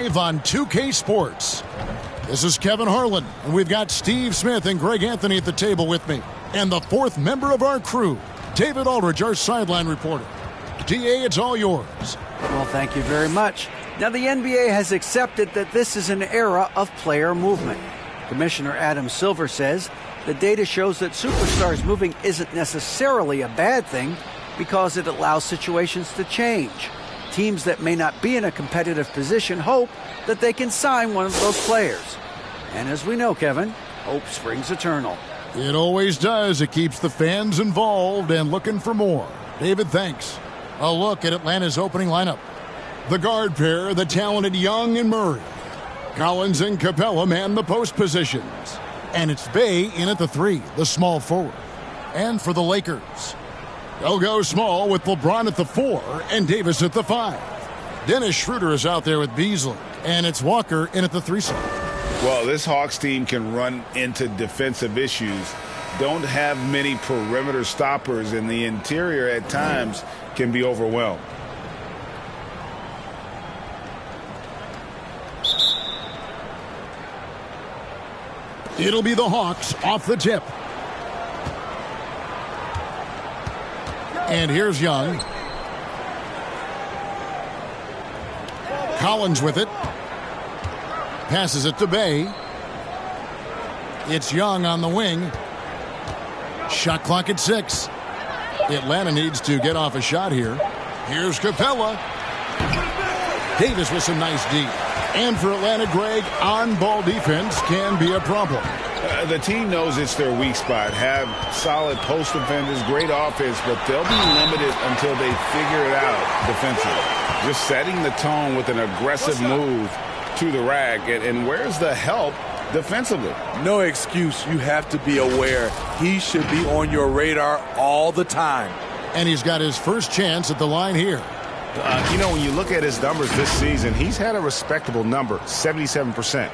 On 2K Sports. This is Kevin Harlan, and we've got Steve Smith and Greg Anthony at the table with me. And the fourth member of our crew, David Aldridge, our sideline reporter. DA, it's all yours. Well, thank you very much. Now, the NBA has accepted that this is an era of player movement. Commissioner Adam Silver says the data shows that superstars moving isn't necessarily a bad thing because it allows situations to change. Teams that may not be in a competitive position hope that they can sign one of those players. And as we know, Kevin, hope springs eternal. It always does. It keeps the fans involved and looking for more. David, thanks. A look at Atlanta's opening lineup. The guard pair, the talented Young and Murray. Collins and Capella man the post positions. And it's Bay in at the 3, the small forward. And for the Lakers, they'll go small with LeBron at the 4 and Davis at the 5. Dennis Schroeder is out there with Beasley, and it's Walker in at the 3 slot. Well, this Hawks team can run into defensive issues. Don't have many perimeter stoppers, and the interior at times can be overwhelmed. It'll be the Hawks off the tip. And here's Young. Collins with it. Passes it to Bay. It's Young on the wing. Shot clock at 6. Atlanta needs to get off a shot here. Here's Capella. Davis with some nice D. And for Atlanta, Greg, on-ball defense can be a problem. The team knows it's their weak spot. Have solid post defenders, great offense, but they'll be limited until they figure it out defensively. Just setting the tone with an aggressive move to the rack. And where's the help defensively? No excuse. You have to be aware. He should be on your radar all the time. And he's got his first chance at the line here. When you look at his numbers this season, he's had a respectable number, 77%.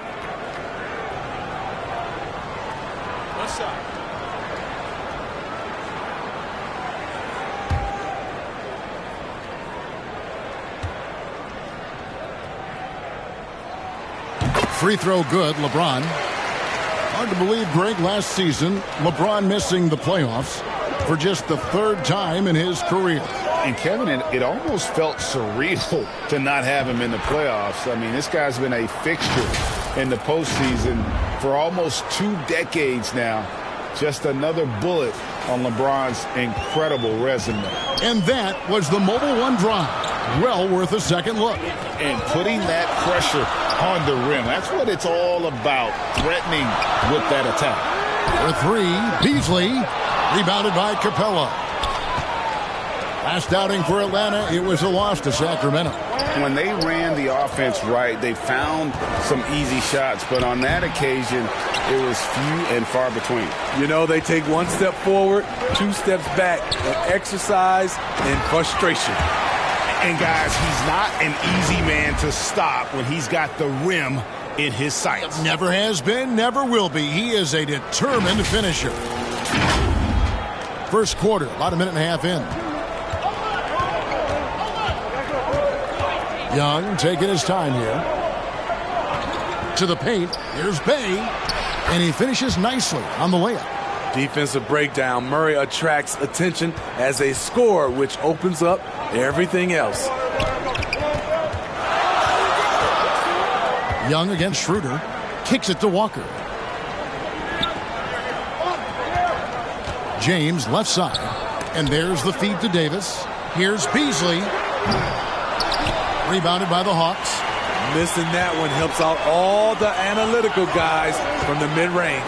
Free throw good, LeBron. Hard to believe, Greg, last season, LeBron missing the playoffs for just the 3rd time in his career. And Kevin, it almost felt surreal to not have him in the playoffs. I mean, this guy's been a fixture in the postseason for almost 2 decades now. Just another bullet on LeBron's incredible resume. And that was the Mobile One drive. Well worth a second look. And putting that pressure on the rim. That's what it's all about, threatening with that attack. For 3, Beasley, rebounded by Capella. Last outing for Atlanta, it was a loss to Sacramento. When they ran the offense right, they found some easy shots, but on that occasion, it was few and far between. They take 1 step forward, 2 steps back, and exercise and frustration. And guys, he's not an easy man to stop when he's got the rim in his sights. Never has been, never will be. He is a determined finisher. First quarter, about a minute and a half in. Young taking his time here. To the paint. Here's Bay. And he finishes nicely on the layup. Defensive breakdown. Murray attracts attention as a scorer, which opens up everything else. Young against Schroeder. Kicks it to Walker. James left side. And there's the feed to Davis. Here's Beasley. Rebounded by the Hawks. Missing that one helps out all the analytical guys from the mid-range.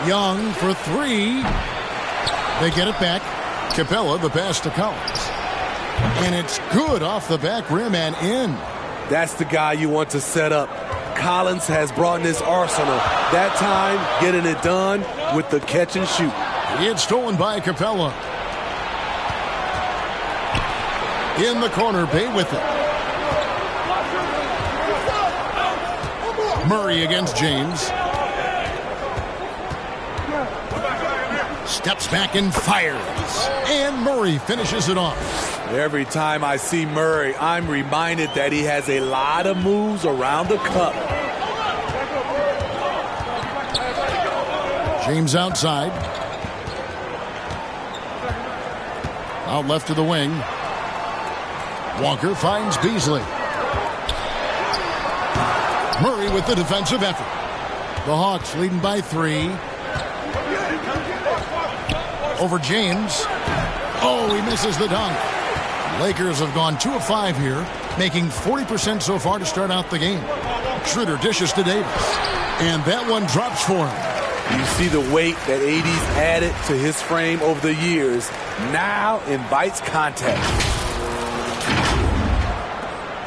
Young for 3. They get it back. Capella, the pass to Collins. And it's good off the back rim and in. That's the guy you want to set up. Collins has brought in his arsenal. That time, getting it done with the catch and shoot. It's stolen by Capella. In the corner, Bay with it. Murray against James. Steps back and fires. And Murray finishes it off. Every time I see Murray, I'm reminded that he has a lot of moves around the cup. James outside. Out left to the wing. Walker finds Beasley. Murray with the defensive effort. The Hawks leading by 3. Over James. Oh, he misses the dunk. Lakers have gone 2 of 5 here, making 40% so far to start out the game. Schroeder dishes to Davis. And that one drops for him. You see the weight that AD's added to his frame over the years. Now invites contact.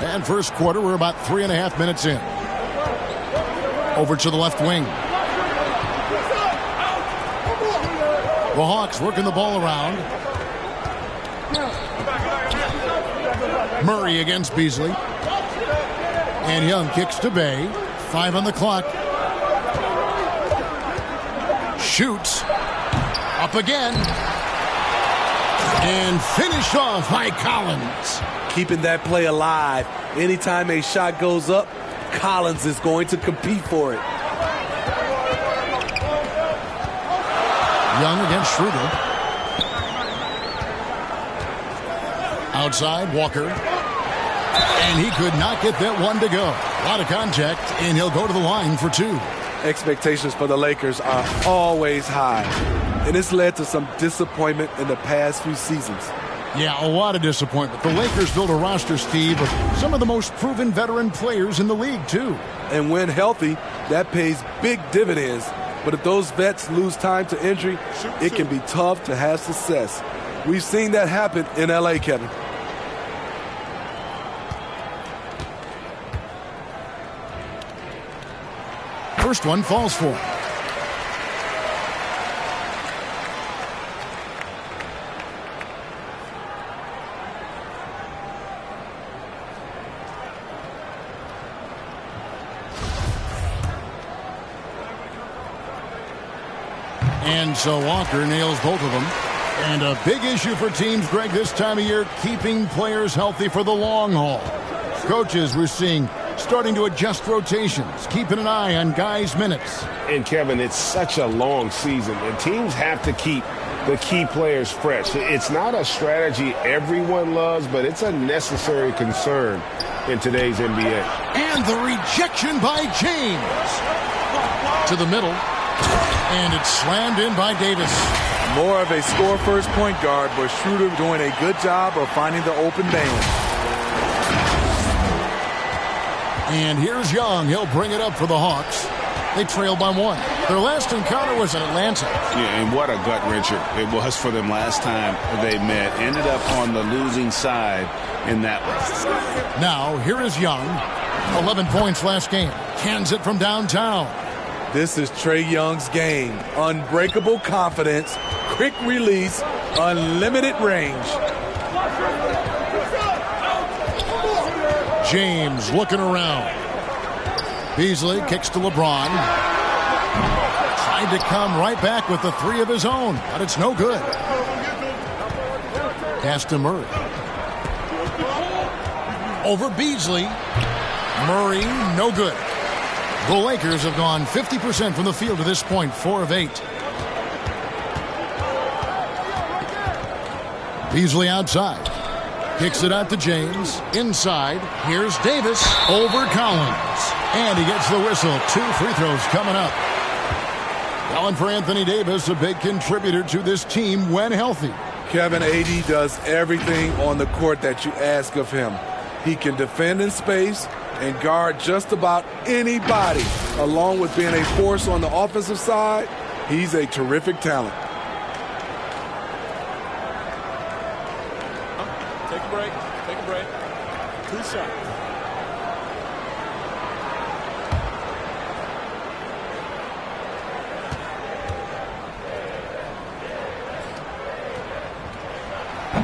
And first quarter, we're about 3.5 minutes in. Over to the left wing. The Hawks working the ball around. Murray against Beasley. And Young kicks to Bay. 5 on the clock. Shoots. Up again. And finished off by Collins. Keeping that play alive. Anytime a shot goes up, Collins is going to compete for it. Young against Schroeder. Outside, Walker. And he could not get that one to go. A lot of contact, and he'll go to the line for 2. Expectations for the Lakers are always high. And it's led to some disappointment in the past few seasons. Yeah, a lot of disappointment. The Lakers built a roster, Steve, of some of the most proven veteran players in the league, too. And when healthy, that pays big dividends. But if those vets lose time to injury, it can be tough to have success. We've seen that happen in L.A., Kevin. First one falls for him. And so Walker nails both of them. And a big issue for teams, Greg, this time of year, keeping players healthy for the long haul. Coaches, we're seeing, starting to adjust rotations, keeping an eye on guys' minutes. And, Kevin, it's such a long season, and teams have to keep the key players fresh. It's not a strategy everyone loves, but it's a necessary concern in today's NBA. And the rejection by James. To the middle. And it's slammed in by Davis. More of a score-first point guard, but Schroeder doing a good job of finding the open man. And here's Young. He'll bring it up for the Hawks. They trail by 1. Their last encounter was in Atlanta. Yeah, and what a gut-wrencher it was for them last time they met. Ended up on the losing side in that one. Now, here is Young. 11 points last game. Cans it from downtown. This is Trae Young's game. Unbreakable confidence, quick release, unlimited range. James looking around. Beasley kicks to LeBron. Tried to come right back with the 3 of his own, but it's no good. Pass to Murray. Over Beasley. Murray, no good. The Lakers have gone 50% from the field to this point, 4 of 8. Beasley outside. Kicks it out to James. Inside. Here's Davis over Collins. And he gets the whistle. 2 free throws coming up. Well, for Anthony Davis, a big contributor to this team when healthy. Kevin, AD does everything on the court that you ask of him. He can defend in space and guard just about anybody. Along with being a force on the offensive side, he's a terrific talent. Take a break. Take a break. 2 shots.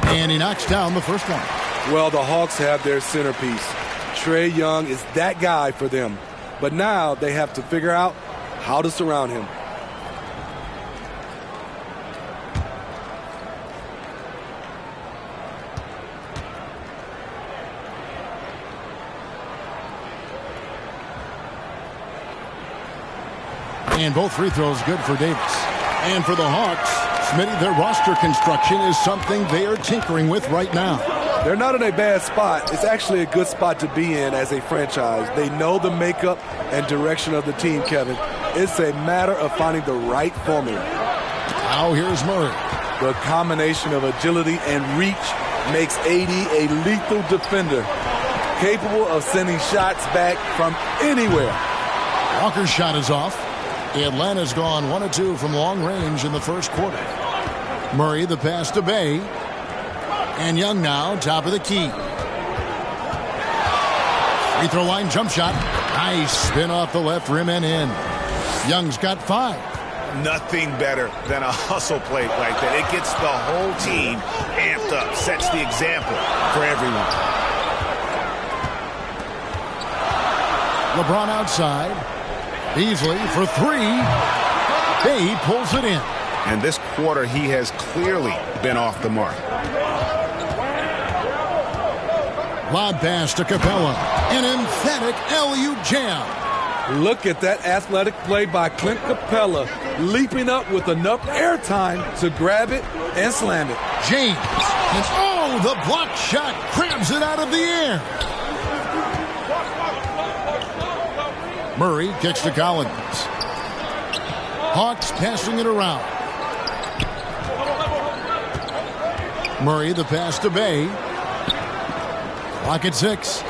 And he knocks down the first one. Well, the Hawks have their centerpiece. Trae Young is that guy for them. But now they have to figure out how to surround him. And both free throws good for Davis. And for the Hawks, Smitty, their roster construction is something they are tinkering with right now. They're not in a bad spot. It's actually a good spot to be in as a franchise. They know the makeup and direction of the team, Kevin. It's a matter of finding the right formula. Now here's Murray. The combination of agility and reach makes AD a lethal defender, capable of sending shots back from anywhere. Walker's shot is off. Atlanta's gone 1 of 2 from long range in the first quarter. Murray the pass to Bay. And Young now, top of the key. Free throw line jump shot. Nice spin off the left rim and in. Young's got 5. Nothing better than a hustle play like that. It gets the whole team amped up, sets the example for everyone. LeBron outside. Beasley for 3. Bay pulls it in. And this quarter, he has clearly been off the mark. Lob pass to Capella. An emphatic alley-oop jam. Look at that athletic play by Clint Capella, leaping up with enough airtime to grab it and slam it. James. And oh, the block shot grabs it out of the air. Murray kicks to Collins. Hawks passing it around. Murray the pass to Bay. Clock at 6.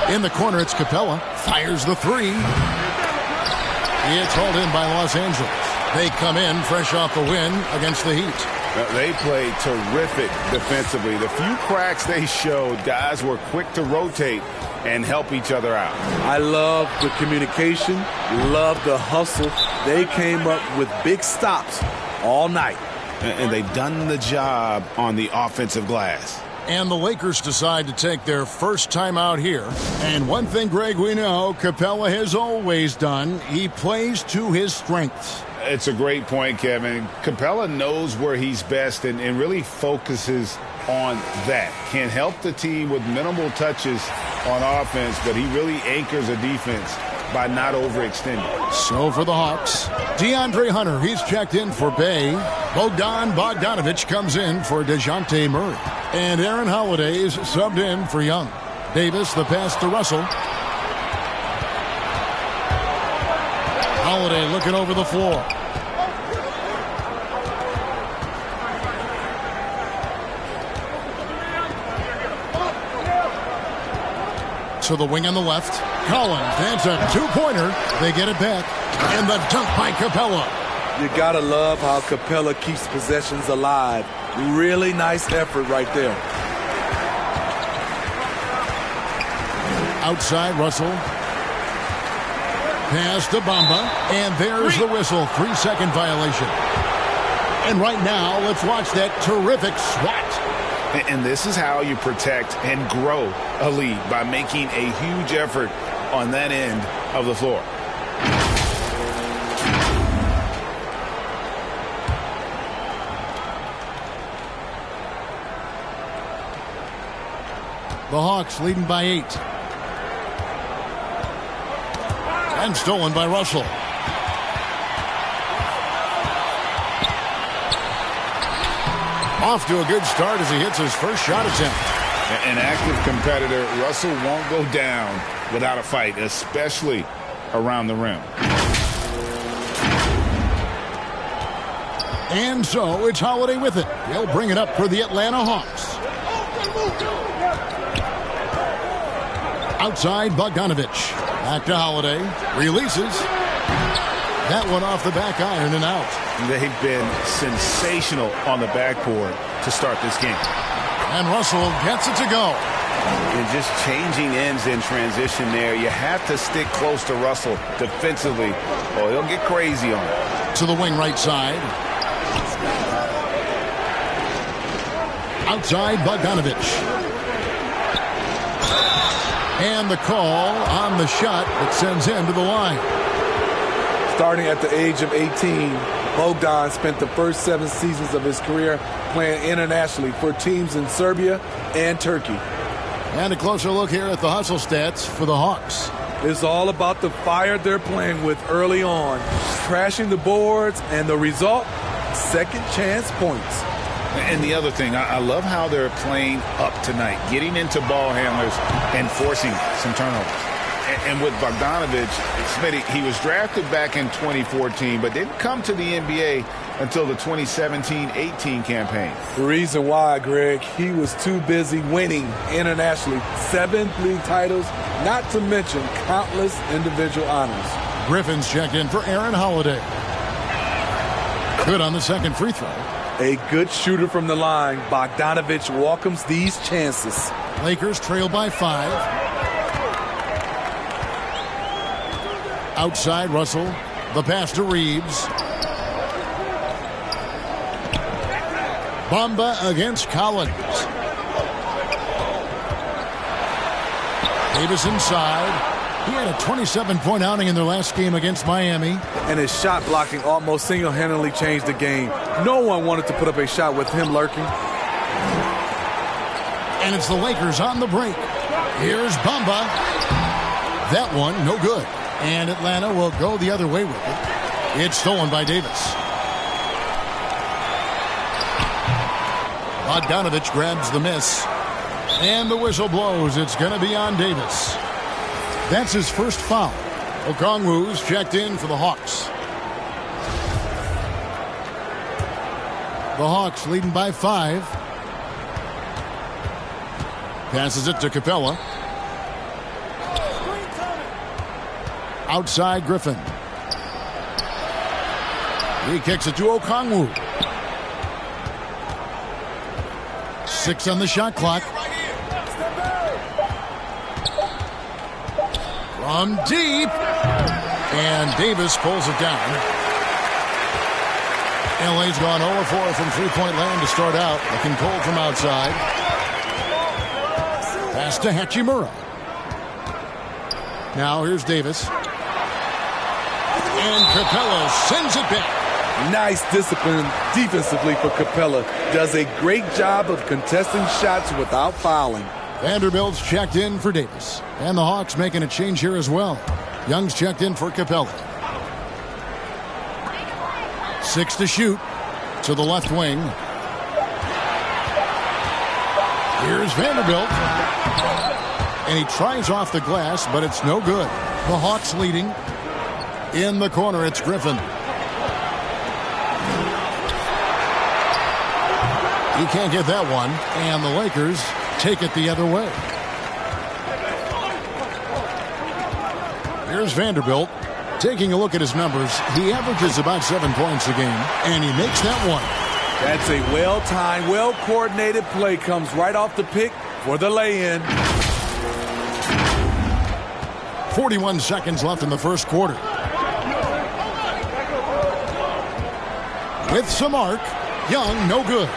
In the corner, it's Capella. Fires the 3. It's hauled in by Los Angeles. They come in fresh off the win against the Heat. They played terrific defensively. The few cracks they showed, guys were quick to rotate and help each other out. I love the communication, love the hustle. They came up with big stops all night. And they've done the job on the offensive glass. And the Lakers decide to take their first time out here. And one thing, Greg, we know Capella has always done, he plays to his strengths. It's a great point, Kevin. Capella knows where he's best and really focuses on that. Can help the team with minimal touches on offense, but he really anchors a defense by not overextending. So for the Hawks, DeAndre Hunter, he's checked in for Bay. Bogdan Bogdanovic comes in for DeJounte Murray. And Aaron Holiday is subbed in for Young. Davis, the pass to Russell. Holiday looking over the floor. To the wing on the left. Collins, that's a two-pointer. They get it back. And the dunk by Capella. You gotta love how Capella keeps possessions alive. Really nice effort right there. Outside, Russell. Pass to Bamba. And there's the whistle. 3-second violation. And right now, let's watch that terrific swat. And this is how you protect and grow a lead, by making a huge effort on that end of the floor. The Hawks leading by 8. And stolen by Russell. Off to a good start as he hits his first shot attempt. An active competitor, Russell won't go down without a fight, especially around the rim. And so it's Holiday with it. He'll bring it up for the Atlanta Hawks. Outside, Bogdanovic. Back to Holiday. Releases. That one off the back iron and out. They've been sensational on the backboard to start this game. And Russell gets it to go. And just changing ends in transition there. You have to stick close to Russell defensively, or he'll get crazy on it. To the wing right side. Outside, Bogdanovic. And the call on the shot that sends him to the line. Starting at the age of 18, Bogdan spent the first 7 seasons of his career playing internationally for teams in Serbia and Turkey. And a closer look here at the hustle stats for the Hawks. It's all about the fire they're playing with early on, crashing the boards, and the result, second chance points. And the other thing, I love how they're playing up tonight, getting into ball handlers and forcing some turnovers. And with Bogdanovich, Smitty, he was drafted back in 2014, but didn't come to the NBA until the 2017-18 campaign. The reason why, Greg, he was too busy winning internationally. 7 league titles, not to mention countless individual honors. Griffin's checked in for Aaron Holiday. Good on the second free throw. A good shooter from the line. Bogdanovich welcomes these chances. Lakers trail by 5. Outside Russell. The pass to Reeves. Bamba against Collins. Davis inside. He had a 27-point outing in their last game against Miami. And his shot blocking almost single-handedly changed the game. No one wanted to put up a shot with him lurking. And it's the Lakers on the break. Here's Bamba. That one, no good. And Atlanta will go the other way with it. It's stolen by Davis. Bogdanovich grabs the miss. And the whistle blows. It's going to be on Davis. That's his first foul. Okongwu's checked in for the Hawks. The Hawks leading by 5. Passes it to Capella. Outside Griffin. He kicks it to Okongwu. 6 on the shot clock. From deep. And Davis pulls it down. LA's gone 0-4 from three-point land to start out. Looking cold from outside. Pass to Hachimura. Now here's Davis. And Capella sends it back. Nice discipline defensively for Capella. Does a great job of contesting shots without fouling. Vanderbilt's checked in for Davis. And the Hawks making a change here as well. Young's checked in for Capella. 6 to shoot to the left wing. Here's Vanderbilt. And he tries off the glass, but it's no good. The Hawks leading. In the corner, it's Griffin. He can't get that one. And the Lakers take it the other way. Here's Vanderbilt. Taking a look at his numbers, he averages about 7 points a game, and he makes that one. That's a well-timed, well-coordinated play. Comes right off the pick for the lay-in. 41 seconds left in the first quarter. With some arc, Young, no good.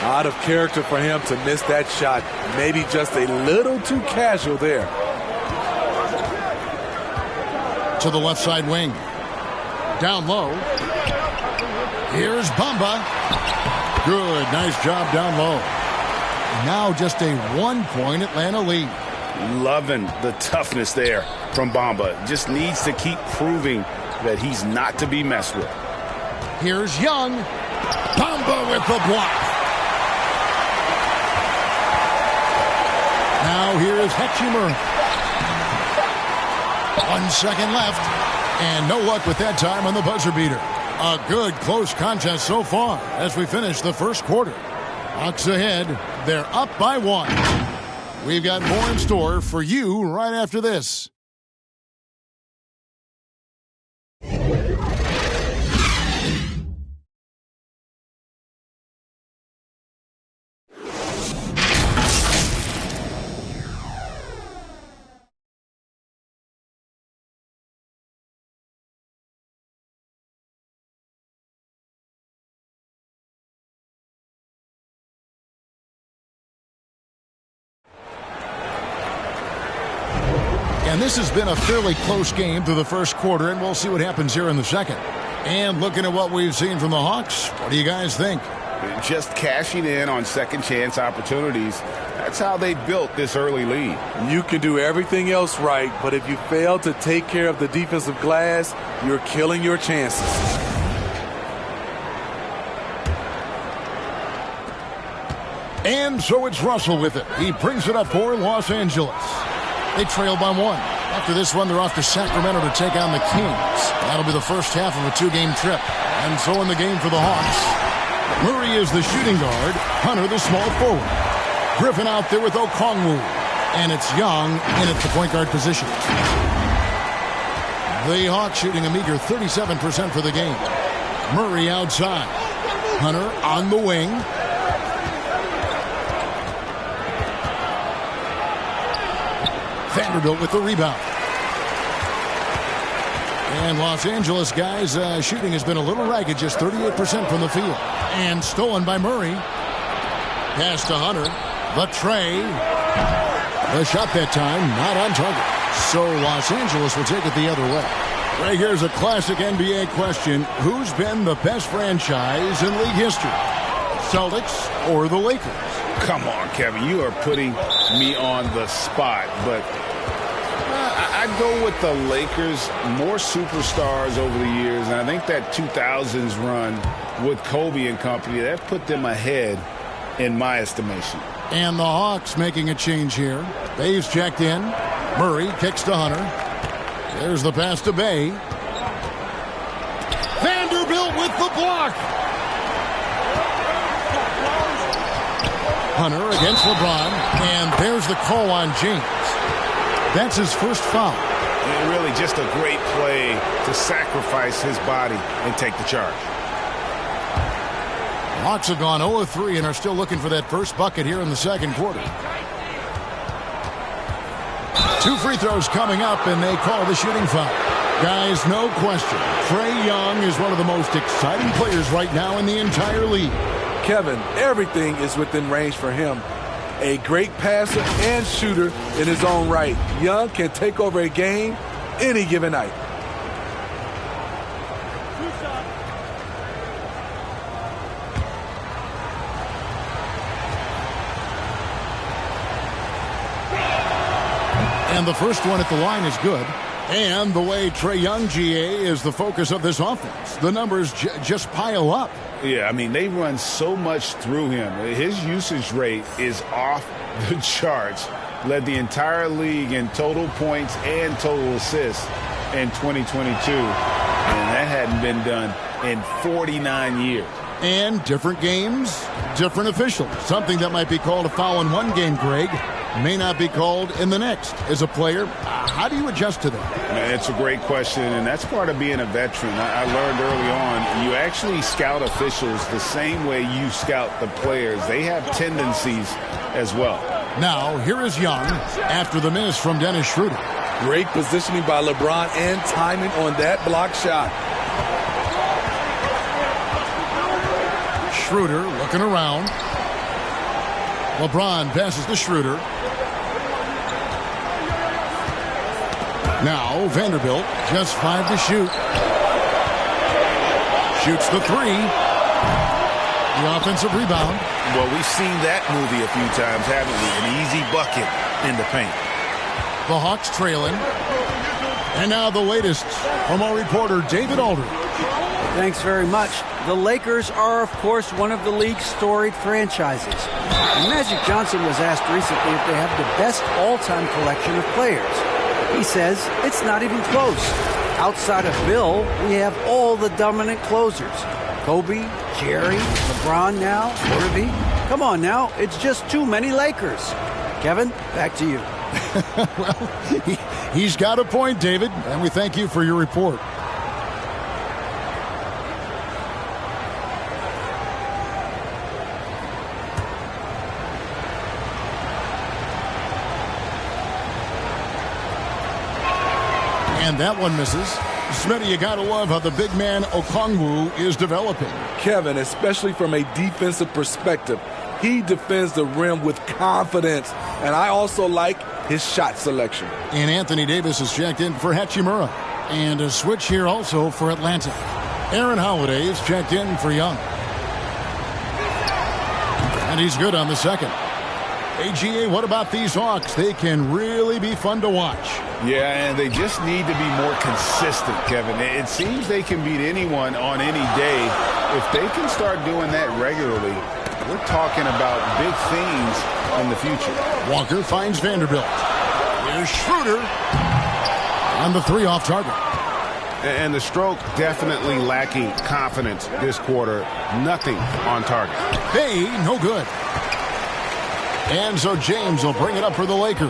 Out of character for him to miss that shot. Maybe just a little too casual there. To the left side wing. Down low. Here's Bamba. Good. Nice job down low. Now just a 1-point Atlanta lead. Loving the toughness there from Bamba. Just needs to keep proving that he's not to be messed with. Here's Young. Bamba with the block. Now here's Hachimura. 1 second left. And no luck with that time on the buzzer beater. A good close contest so far as we finish the first quarter. Hawks ahead. They're up by 1. We've got more in store for you right after this. And this has been a fairly close game through the first quarter, and we'll see what happens here in the second. And looking at what we've seen from the Hawks, what do you guys think? Just cashing in on second chance opportunities. That's how they built this early lead. You can do everything else right, but if you fail to take care of the defensive glass, you're killing your chances. And so it's Russell with it. He brings it up for Los Angeles. They trail by 1. After this one, they're off to Sacramento to take on the Kings. That'll be the first half of a 2-game trip. And so in the game for the Hawks, Murray is the shooting guard, Hunter the small forward. Griffin out there with Okongwu. And it's Young in at the point guard position. The Hawks shooting a meager 37% for the game. Murray outside. Hunter on the wing. Vanderbilt with the rebound. And Los Angeles guys shooting has been a little ragged, just 38% from the field. And stolen by Murray. Pass to Hunter. The tray. The shot that time not on target. So Los Angeles will take it the other way. Right, here's a classic NBA question. Who's been the best franchise in league history? Celtics or the Lakers? Come on, Kevin. You are putting me on the spot, but I'd go with the Lakers. More superstars over the years, and I think that 2000s run with Kobe and company, that put them ahead in my estimation. And the Hawks making a change here. Bay's checked in. Murray kicks to Hunter. There's the pass to Bay. Vanderbilt with the block. Hunter against LeBron, and there's the call on James. That's his first foul. And really just a great play to sacrifice his body and take the charge. Hawks have gone 0 of 3 and are still looking for that first bucket here in the second quarter. 2 free throws coming up, and they call the shooting foul. Guys, no question, Trae Young is one of the most exciting players right now in the entire league. Kevin, everything is within range for him. A great passer and shooter in his own right. Young can take over a game any given night. And the first one at the line is good. And the way Trae Young, GA, is the focus of this offense. The numbers just pile up. Yeah, I mean, they run so much through him. His usage rate is off the charts. Led the entire league in total points and total assists in 2022. And that hadn't been done in 49 years. And different games, different officials. Something that might be called a foul in one game, Greg, may not be called in the next. As a player, how do you adjust to that? Man, it's a great question, and that's part of being a veteran. I learned early on, you actually scout officials the same way you scout the players. They have tendencies as well. Now, here is Young after the miss from Dennis Schroeder. Great positioning by LeBron and timing on that block shot. Schroeder looking around. LeBron passes to Schroeder. Now Vanderbilt, just 5 to shoot. Shoots the 3. The offensive rebound. Well, we've seen that movie a few times, haven't we? An easy bucket in the paint. The Hawks trailing. And now the latest from our reporter, David Aldridge. Thanks very much. The Lakers are, of course, one of the league's storied franchises. And Magic Johnson was asked recently if they have the best all-time collection of players. He says it's not even close. Outside of Bill, we have all the dominant closers. Kobe, Jerry, LeBron now, Irving. Come on now, it's just too many Lakers. Kevin, back to you. Well, he's got a point, David, and we thank you for your report. And that one misses. Smitty, you gotta love how the big man Okongwu is developing. Kevin, especially from a defensive perspective, he defends the rim with confidence. And I also like his shot selection. And Anthony Davis is checked in for Hachimura. And a switch here also for Atlanta. Aaron Holiday is checked in for Young. And he's good on the second. AGA, what about these Hawks? They can really be fun to watch. Yeah, and they just need to be more consistent, Kevin. It seems they can beat anyone on any day. If they can start doing that regularly, we're talking about big things in the future. Walker finds Vanderbilt. Here's Schroeder. On the 3 off target. And the stroke definitely lacking confidence this quarter. Nothing on target. Hey, no good. And so James will bring it up for the Lakers.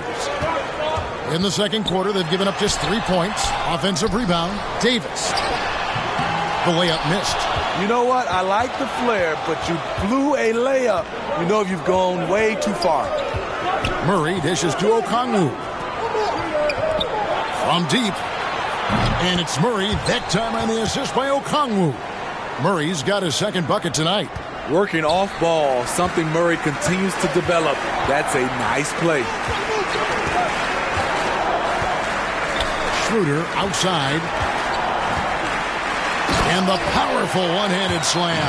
In the second quarter, they've given up just 3 points. Offensive rebound, Davis. The layup missed. You know what? I like the flair, but you blew a layup. You know you've gone way too far. Murray dishes to Okongwu. From deep. And it's Murray, that time on the assist by Okongwu. Murray's got his second bucket tonight. Working off ball, something Murray continues to develop. That's a nice play. Schroeder outside. And the powerful one-handed slam.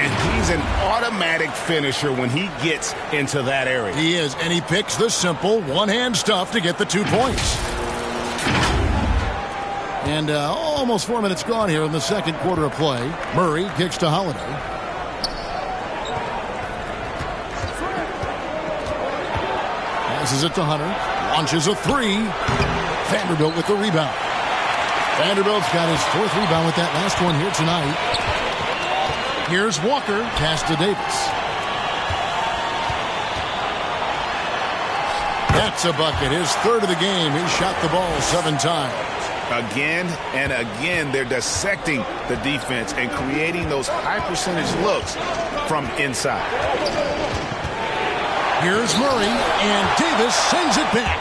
And he's an automatic finisher when he gets into that area. He is, and he picks the simple one-hand stuff to get the 2 points. And almost 4 minutes gone here in the second quarter of play. Murray kicks to Holiday. Passes it to Hunter. Launches a 3. Vanderbilt with the rebound. Vanderbilt's got his 4th rebound with that last one here tonight. Here's Walker. Pass to Davis. That's a bucket. His 3rd of the game. He shot the ball 7 times. Again and again, they're dissecting the defense and creating those high-percentage looks from inside. Here's Murray, and Davis sends it back.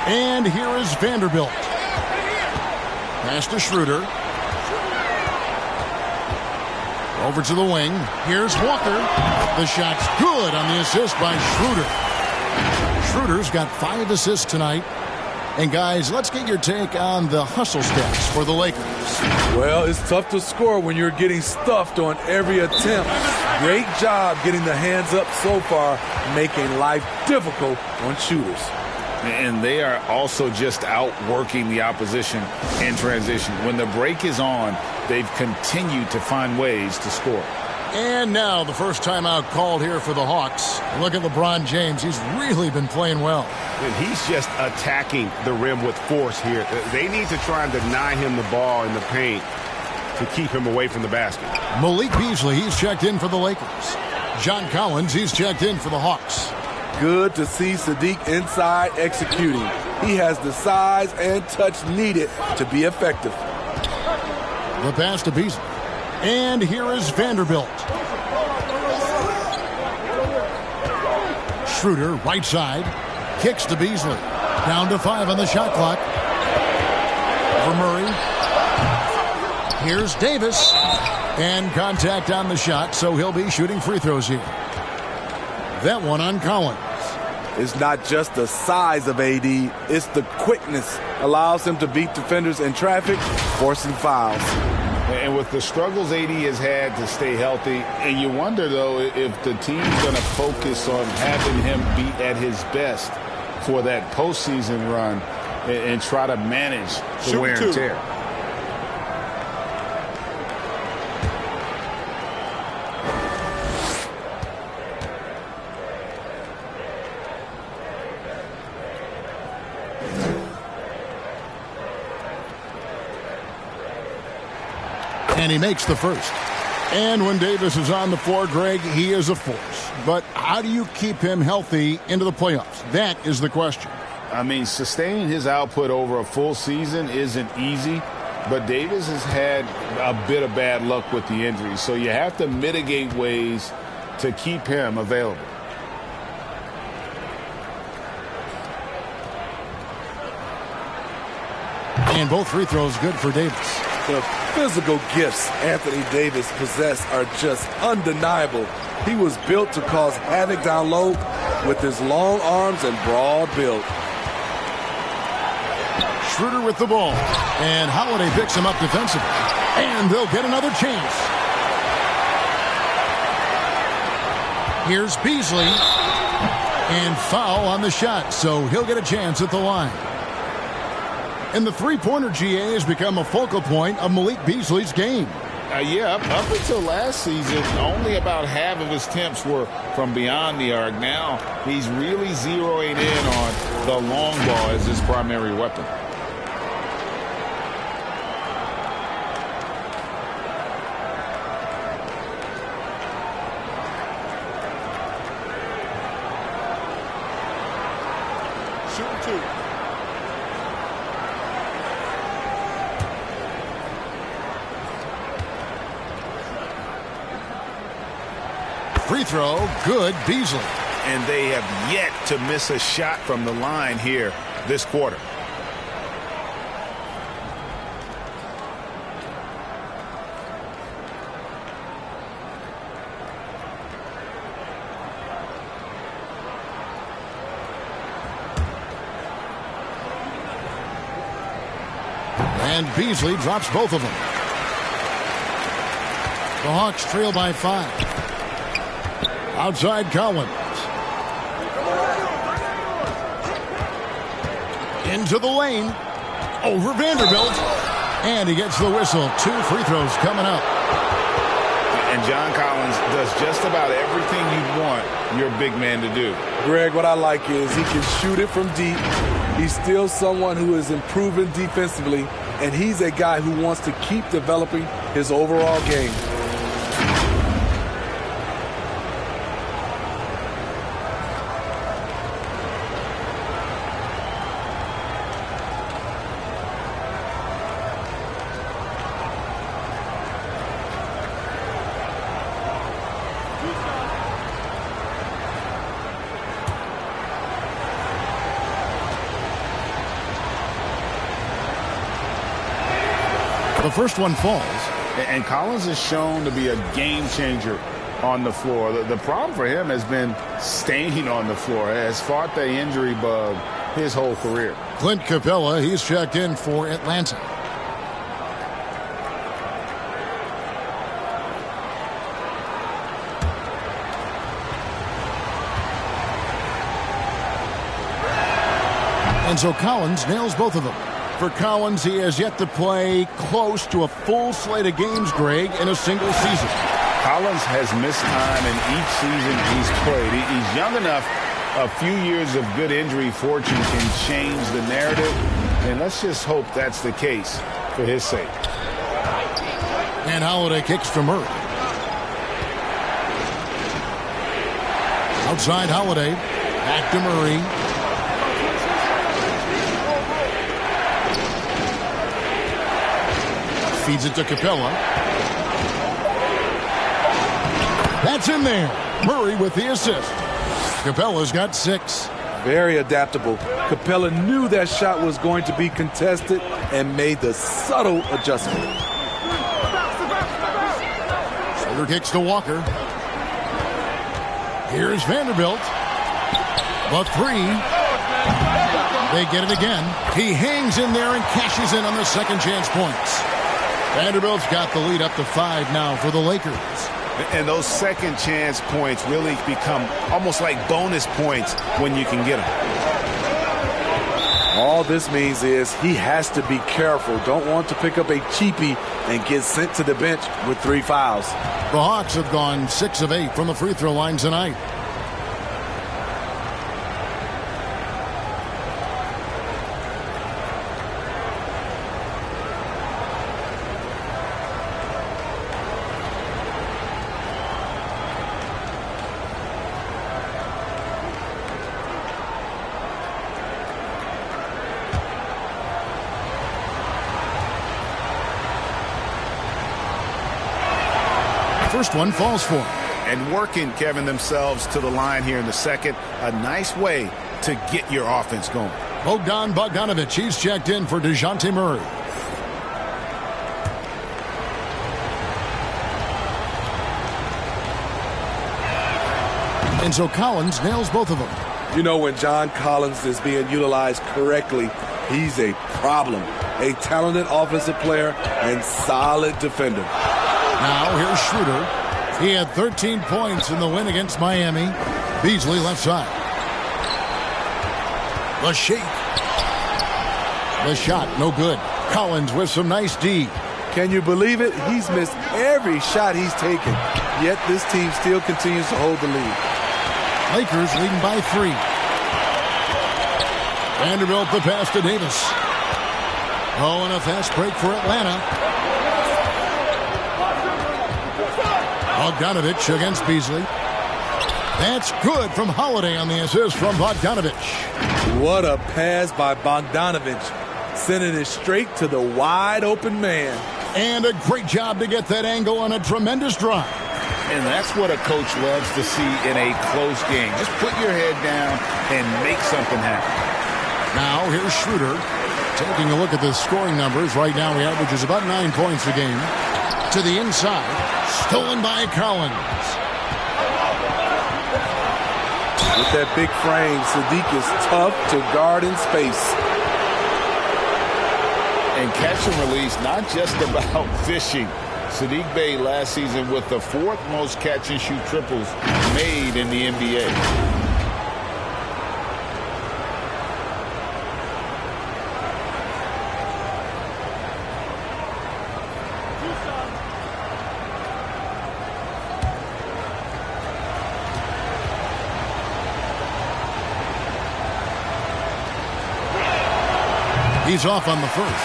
And here is Vanderbilt. Pass to Schroeder. Over to the wing. Here's Walker. The shot's good on the assist by Schroeder. Schroeder's got 5 assists tonight. And guys, let's get your take on the hustle stats for the Lakers. Well, it's tough to score when you're getting stuffed on every attempt. Great job getting the hands up so far, making life difficult on shooters. And they are also just outworking the opposition in transition. When the break is on, they've continued to find ways to score. And now the first timeout called here for the Hawks. Look at LeBron James. He's really been playing well. And he's just attacking the rim with force here. They need to try and deny him the ball in the paint to keep him away from the basket. Malik Beasley, he's checked in for the Lakers. John Collins, he's checked in for the Hawks. Good to see Sadiq inside executing. He has the size and touch needed to be effective. The pass to Beasley. And here is Vanderbilt. Schroeder, right side. Kicks to Beasley. Down to 5 on the shot clock. For Murray. Here's Davis. And contact on the shot, so he'll be shooting free throws here. That one on Collins. It's not just the size of AD, it's the quickness. Allows him to beat defenders in traffic, forcing fouls. And with the struggles AD has had to stay healthy, and you wonder, though, if the team's going to focus on having him be at his best for that postseason run and try to manage the wear and tear. And he makes the first. And when Davis is on the floor, Greg, he is a force. But how do you keep him healthy into the playoffs? That is the question. I mean, sustaining his output over a full season isn't easy, but Davis has had a bit of bad luck with the injuries, so you have to mitigate ways to keep him available. And both free throws good for Davis. The physical gifts Anthony Davis possesses are just undeniable. He was built to cause havoc down low with his long arms and broad build. Schroeder with the ball. And Holiday picks him up defensively. And they'll get another chance. Here's Beasley. And foul on the shot, so he'll get a chance at the line. And the three-pointer, GA, has become a focal point of Malik Beasley's game. Yeah, up until last season, only about half of his attempts were from beyond the arc. Now he's really zeroing in on the long ball as his primary weapon. Shooting 2. Free throw, good, Beasley. And they have yet to miss a shot from the line here this quarter. And Beasley drops both of them. The Hawks trail by 5. Outside Collins. Into the lane. Over Vanderbilt. And he gets the whistle. 2 free throws coming up. And John Collins does just about everything you'd want your big man to do. Greg, what I like is he can shoot it from deep. He's still someone who is improving defensively, and he's a guy who wants to keep developing his overall game. The first one falls. And Collins is shown to be a game changer on the floor. The problem for him has been staying on the floor. Has fought the injury bug his whole career. Clint Capella, he's checked in for Atlanta. And so Collins nails both of them. For Collins, he has yet to play close to a full slate of games, Greg, in a single season. Collins has missed time in each season he's played. He's young enough. A few years of good injury fortune can change the narrative, and let's just hope that's the case for his sake. And Holiday kicks to Murray. Outside Holiday. Back to Murray. Feeds it to Capella. That's in there. Murray with the assist. Capella's got 6. Very adaptable. Capella knew that shot was going to be contested and made the subtle adjustment. Sugar kicks to Walker. Here's Vanderbilt. The 3. They get it again. He hangs in there and cashes in on the second chance points. Vanderbilt's got the lead up to 5 now for the Lakers. And those second chance points really become almost like bonus points when you can get them. All this means is he has to be careful. Don't want to pick up a cheapie and get sent to the bench with 3 fouls. The Hawks have gone 6 of 8 from the free throw line tonight. First one falls for him. And working, Kevin, themselves to the line here in the second. A nice way to get your offense going. Bogdan Bogdanovic, he's checked in for DeJounte Murray. And so Collins nails both of them. You know, when John Collins is being utilized correctly, he's a problem. A talented offensive player and solid defender. Now here's Schroeder. He had 13 points in the win against Miami. Beasley left side. The shake. The shot, no good. Collins with some nice D. Can you believe it? He's missed every shot he's taken. Yet this team still continues to hold the lead. Lakers leading by 3. Vanderbilt the pass to Davis. Oh, and a fast break for Atlanta. Bogdanovich against Beasley. That's good from Holiday on the assist from Bogdanovich. What a pass by Bogdanovich. Sending it straight to the wide open man. And a great job to get that angle on a tremendous drive. And that's what a coach loves to see in a close game. Just put your head down and make something happen. Now here's Schroeder. Taking a look at the scoring numbers. Right now he averages about 9 points a game. To the inside. Stolen by Collins. With that big frame, Sadiq is tough to guard in space. And catch and release, not just about fishing. Sadiq Bey last season with the 4th most catch and shoot triples made in the NBA. He's off on the first.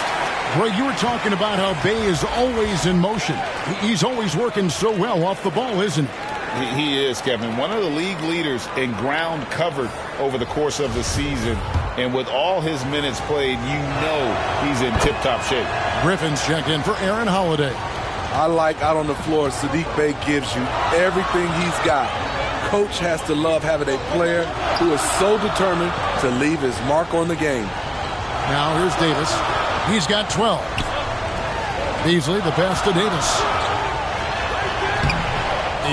Greg, you were talking about how Bey is always in motion. He's always working so well off the ball, isn't he? He is, Kevin. One of the league leaders in ground covered over the course of the season. And with all his minutes played, you know he's in tip-top shape. Griffin's checked in for Aaron Holiday. I like out on the floor, Sadiq Bey gives you everything he's got. Coach has to love having a player who is so determined to leave his mark on the game. Now here's Davis. He's got 12. Beasley, the pass to Davis.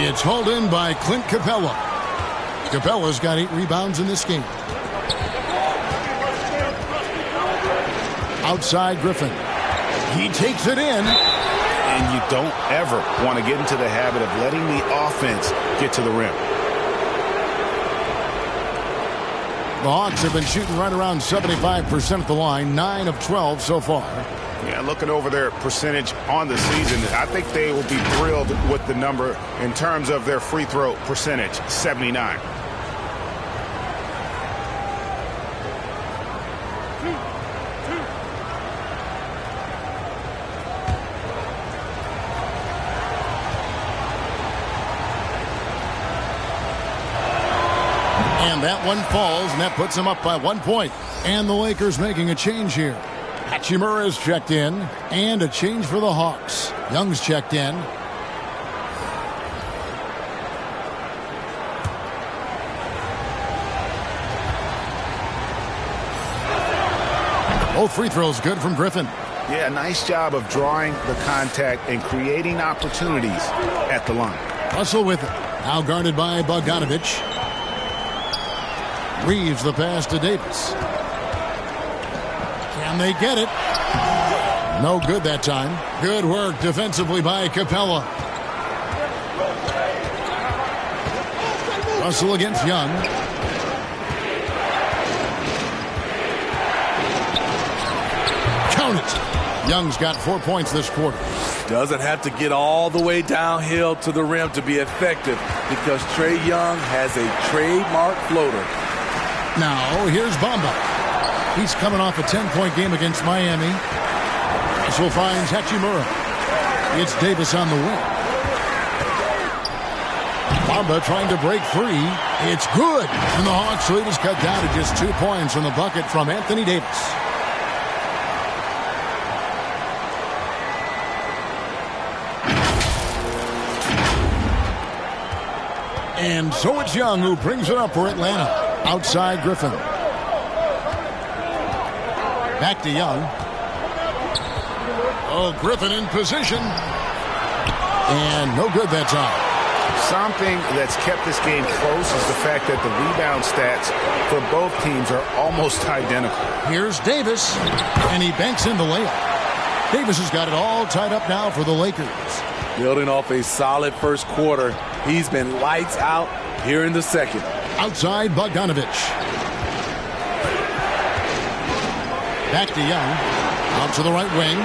It's hauled in by Clint Capella. Capella's got 8 rebounds in this game. Outside Griffin. He takes it in. And you don't ever want to get into the habit of letting the offense get to the rim. The Hawks have been shooting right around 75% at the line, 9 of 12 so far. Yeah, looking over their percentage on the season, I think they will be thrilled with the number in terms of their free throw percentage, 79. And that one falls, and that puts them up by 1 point. And the Lakers making a change here. Hachimura's checked in, and a change for the Hawks. Young's checked in. Both free throws good from Griffin. Yeah, nice job of drawing the contact and creating opportunities at the line. Russell with it. Now guarded by Bogdanovich. Reeves the pass to Davis. Can they get it? No good that time. Good work defensively by Capella. Russell against Young. Count it. Young's got 4 points this quarter. Doesn't have to get all the way downhill to the rim to be effective because Trae Young has a trademark floater. Now, here's Bamba. He's coming off a 10-point game against Miami. Russell finds Hachimura. It's Davis on the wing. Bamba trying to break free. It's good. And the Hawks lead is cut down to just 2 points from the bucket from Anthony Davis. And so it's Young who brings it up for Atlanta. Outside Griffin. Back to Young. Oh, Griffin in position. And no good that time. Something that's kept this game close is the fact that the rebound stats for both teams are almost identical. Here's Davis. And he banks in the layup. Davis has got it all tied up now for the Lakers. Building off a solid first quarter, he's been lights out here in the second. Outside Bogdanovich. Back to Young. Out to the right wing.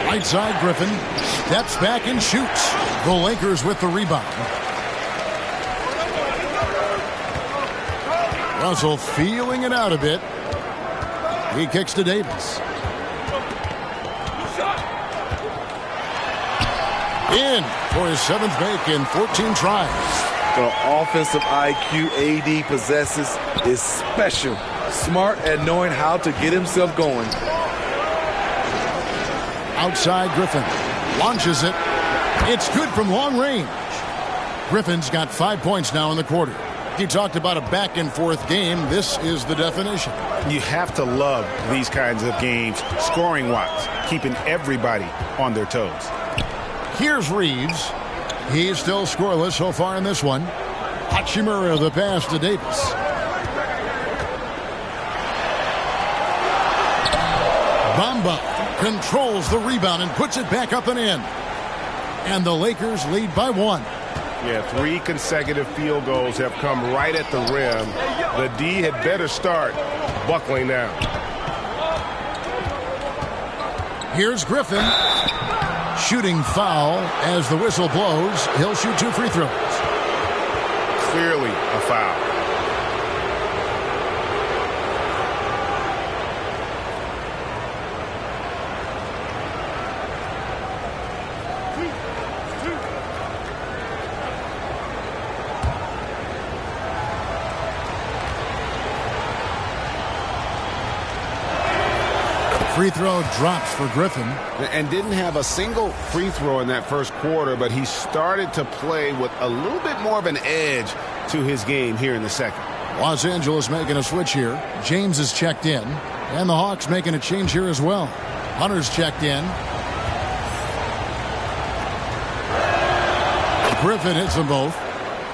Right side Griffin. Steps back and shoots. The Lakers with the rebound. Russell feeling it out a bit. He kicks to Davis. In for his 7th make in 14 tries. The offensive IQ AD possesses is special. Smart at knowing how to get himself going. Outside Griffin. Launches it. It's good from long range. Griffin's got 5 points now in the quarter. He talked about a back-and-forth game. This is the definition. You have to love these kinds of games, scoring-wise, keeping everybody on their toes. Here's Reeves. He's still scoreless so far in this one. Hachimura the pass to Davis. Bamba controls the rebound and puts it back up and in. And the Lakers lead by 1. Yeah, 3 consecutive field goals have come right at the rim. The D had better start buckling down. Here's Griffin. Shooting foul as the whistle blows. He'll shoot 2 free throws. Clearly a foul. Free throw drops for Griffin. And didn't have a single free throw in that first quarter, but he started to play with a little bit more of an edge to his game here in the second. Los Angeles making a switch here. James is checked in. And the Hawks making a change here as well. Hunter's checked in. Griffin hits them both.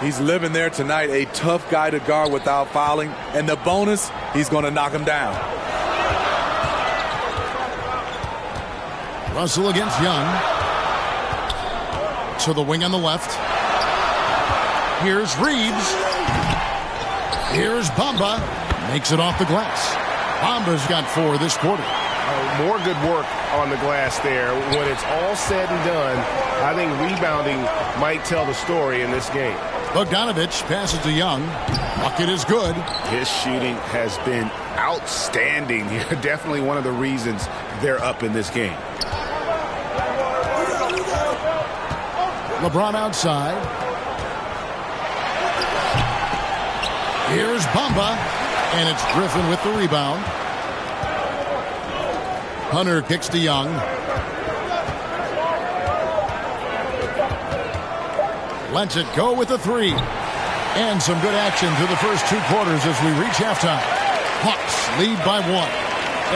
He's living there tonight, a tough guy to guard without fouling. And the bonus, he's going to knock him down. Russell against Young. To the wing on the left. Here's Reeves. Here's Bamba. Makes it off the glass. Bamba's got 4 this quarter. More good work on the glass there. When it's all said and done, I think rebounding might tell the story in this game. Bogdanovich passes to Young. Bucket is good. His shooting has been outstanding. Definitely one of the reasons they're up in this game. LeBron outside. Here's Bamba. And it's Griffin with the rebound. Hunter kicks to Young. Lets it go with the 3. And some good action through the first 2 quarters as we reach halftime. Hawks lead by 1.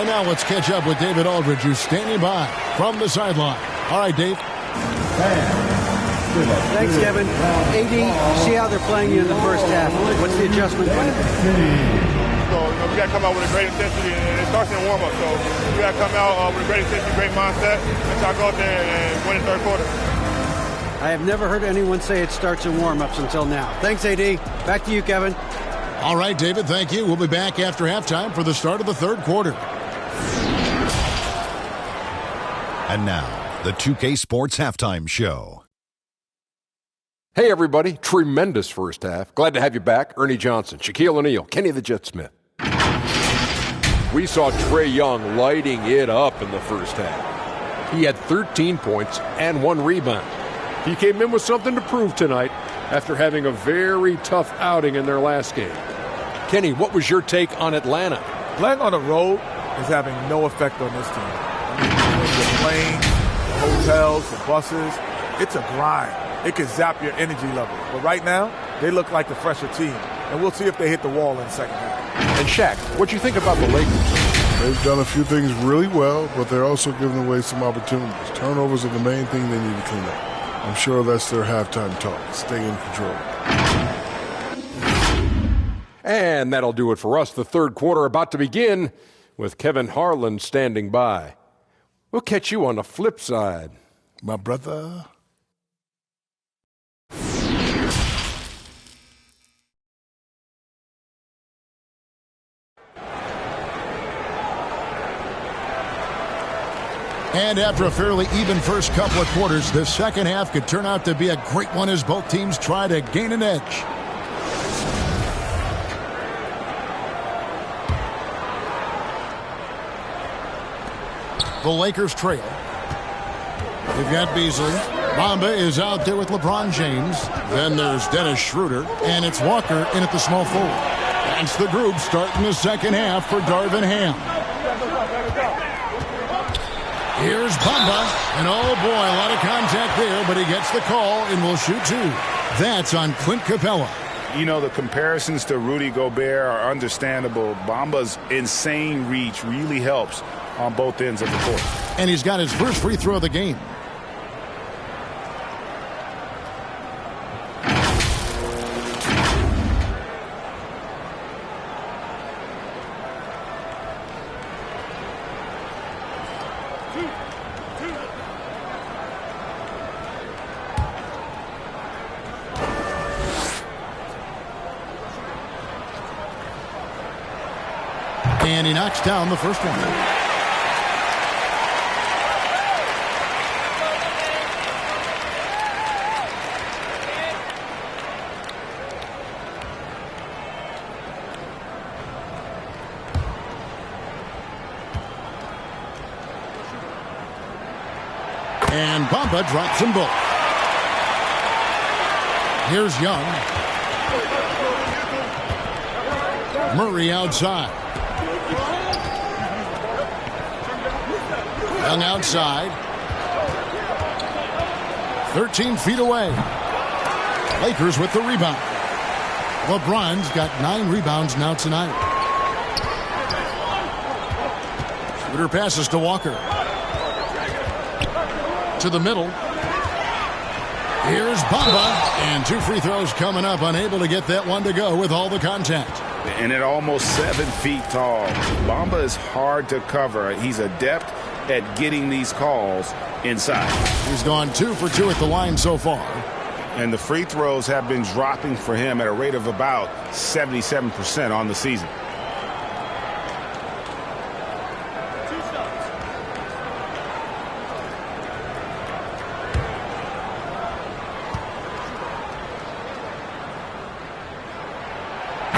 And now let's catch up with David Aldridge, who's standing by from the sideline. All right, Dave. Thanks, Kevin. AD, see how they're playing you in the first half. What's the adjustment going to be? So, we got to come out with a great intensity, and it starts in the warm-up. So, we got to come out with a great intensity, great mindset, and try to go out there and win the third quarter. I have never heard anyone say it starts in warm-ups until now. Thanks, AD. Back to you, Kevin. All right, David, thank you. We'll be back after halftime for the start of the third quarter. And now, the 2K Sports Halftime Show. Hey, everybody. Tremendous first half. Glad to have you back. Ernie Johnson, Shaquille O'Neal, Kenny the Jet Smith. We saw Trae Young lighting it up in the first half. He had 13 points and 1 rebound. He came in with something to prove tonight after having a very tough outing in their last game. Kenny, what was your take on Atlanta? Playing on the road is having no effect on this team. The planes, the hotels, the buses, it's a grind. It could zap your energy level. But right now, they look like the fresher team. And we'll see if they hit the wall in the second half. And Shaq, what do you think about the Lakers? They've done a few things really well, but they're also giving away some opportunities. Turnovers are the main thing they need to clean up. I'm sure that's their halftime talk. Stay in control. And that'll do it for us. The third quarter about to begin with Kevin Harlan standing by. We'll catch you on the flip side, my brother. And after a fairly even first couple of quarters, the second half could turn out to be a great one as both teams try to gain an edge. The Lakers trail. They've got Beasley. Bamba is out there with LeBron James. Then there's Dennis Schroeder. And it's Walker in at the small forward. That's the group starting the second half for Darvin Ham. Here's Bamba. And oh boy, a lot of contact there, but he gets the call and will shoot two. That's on Clint Capella. You know, the comparisons to Rudy Gobert are understandable. Bamba's insane reach really helps on both ends of the court. And he's got his first free throw of the game. And he knocks down the first one. And Bamba drops them both. Here's Young. Murray outside. Young outside. 13 feet away. Lakers with the rebound. LeBron's got 9 rebounds now tonight. Schroeder passes to Walker. To the middle. Here's Bamba. And 2 free throws coming up. Unable to get that one to go with all the contact. And at almost 7 feet tall, Bamba is hard to cover. He's adept at getting these calls inside. He's gone 2 for 2 at the line so far. And the free throws have been dropping for him at a rate of about 77% on the season.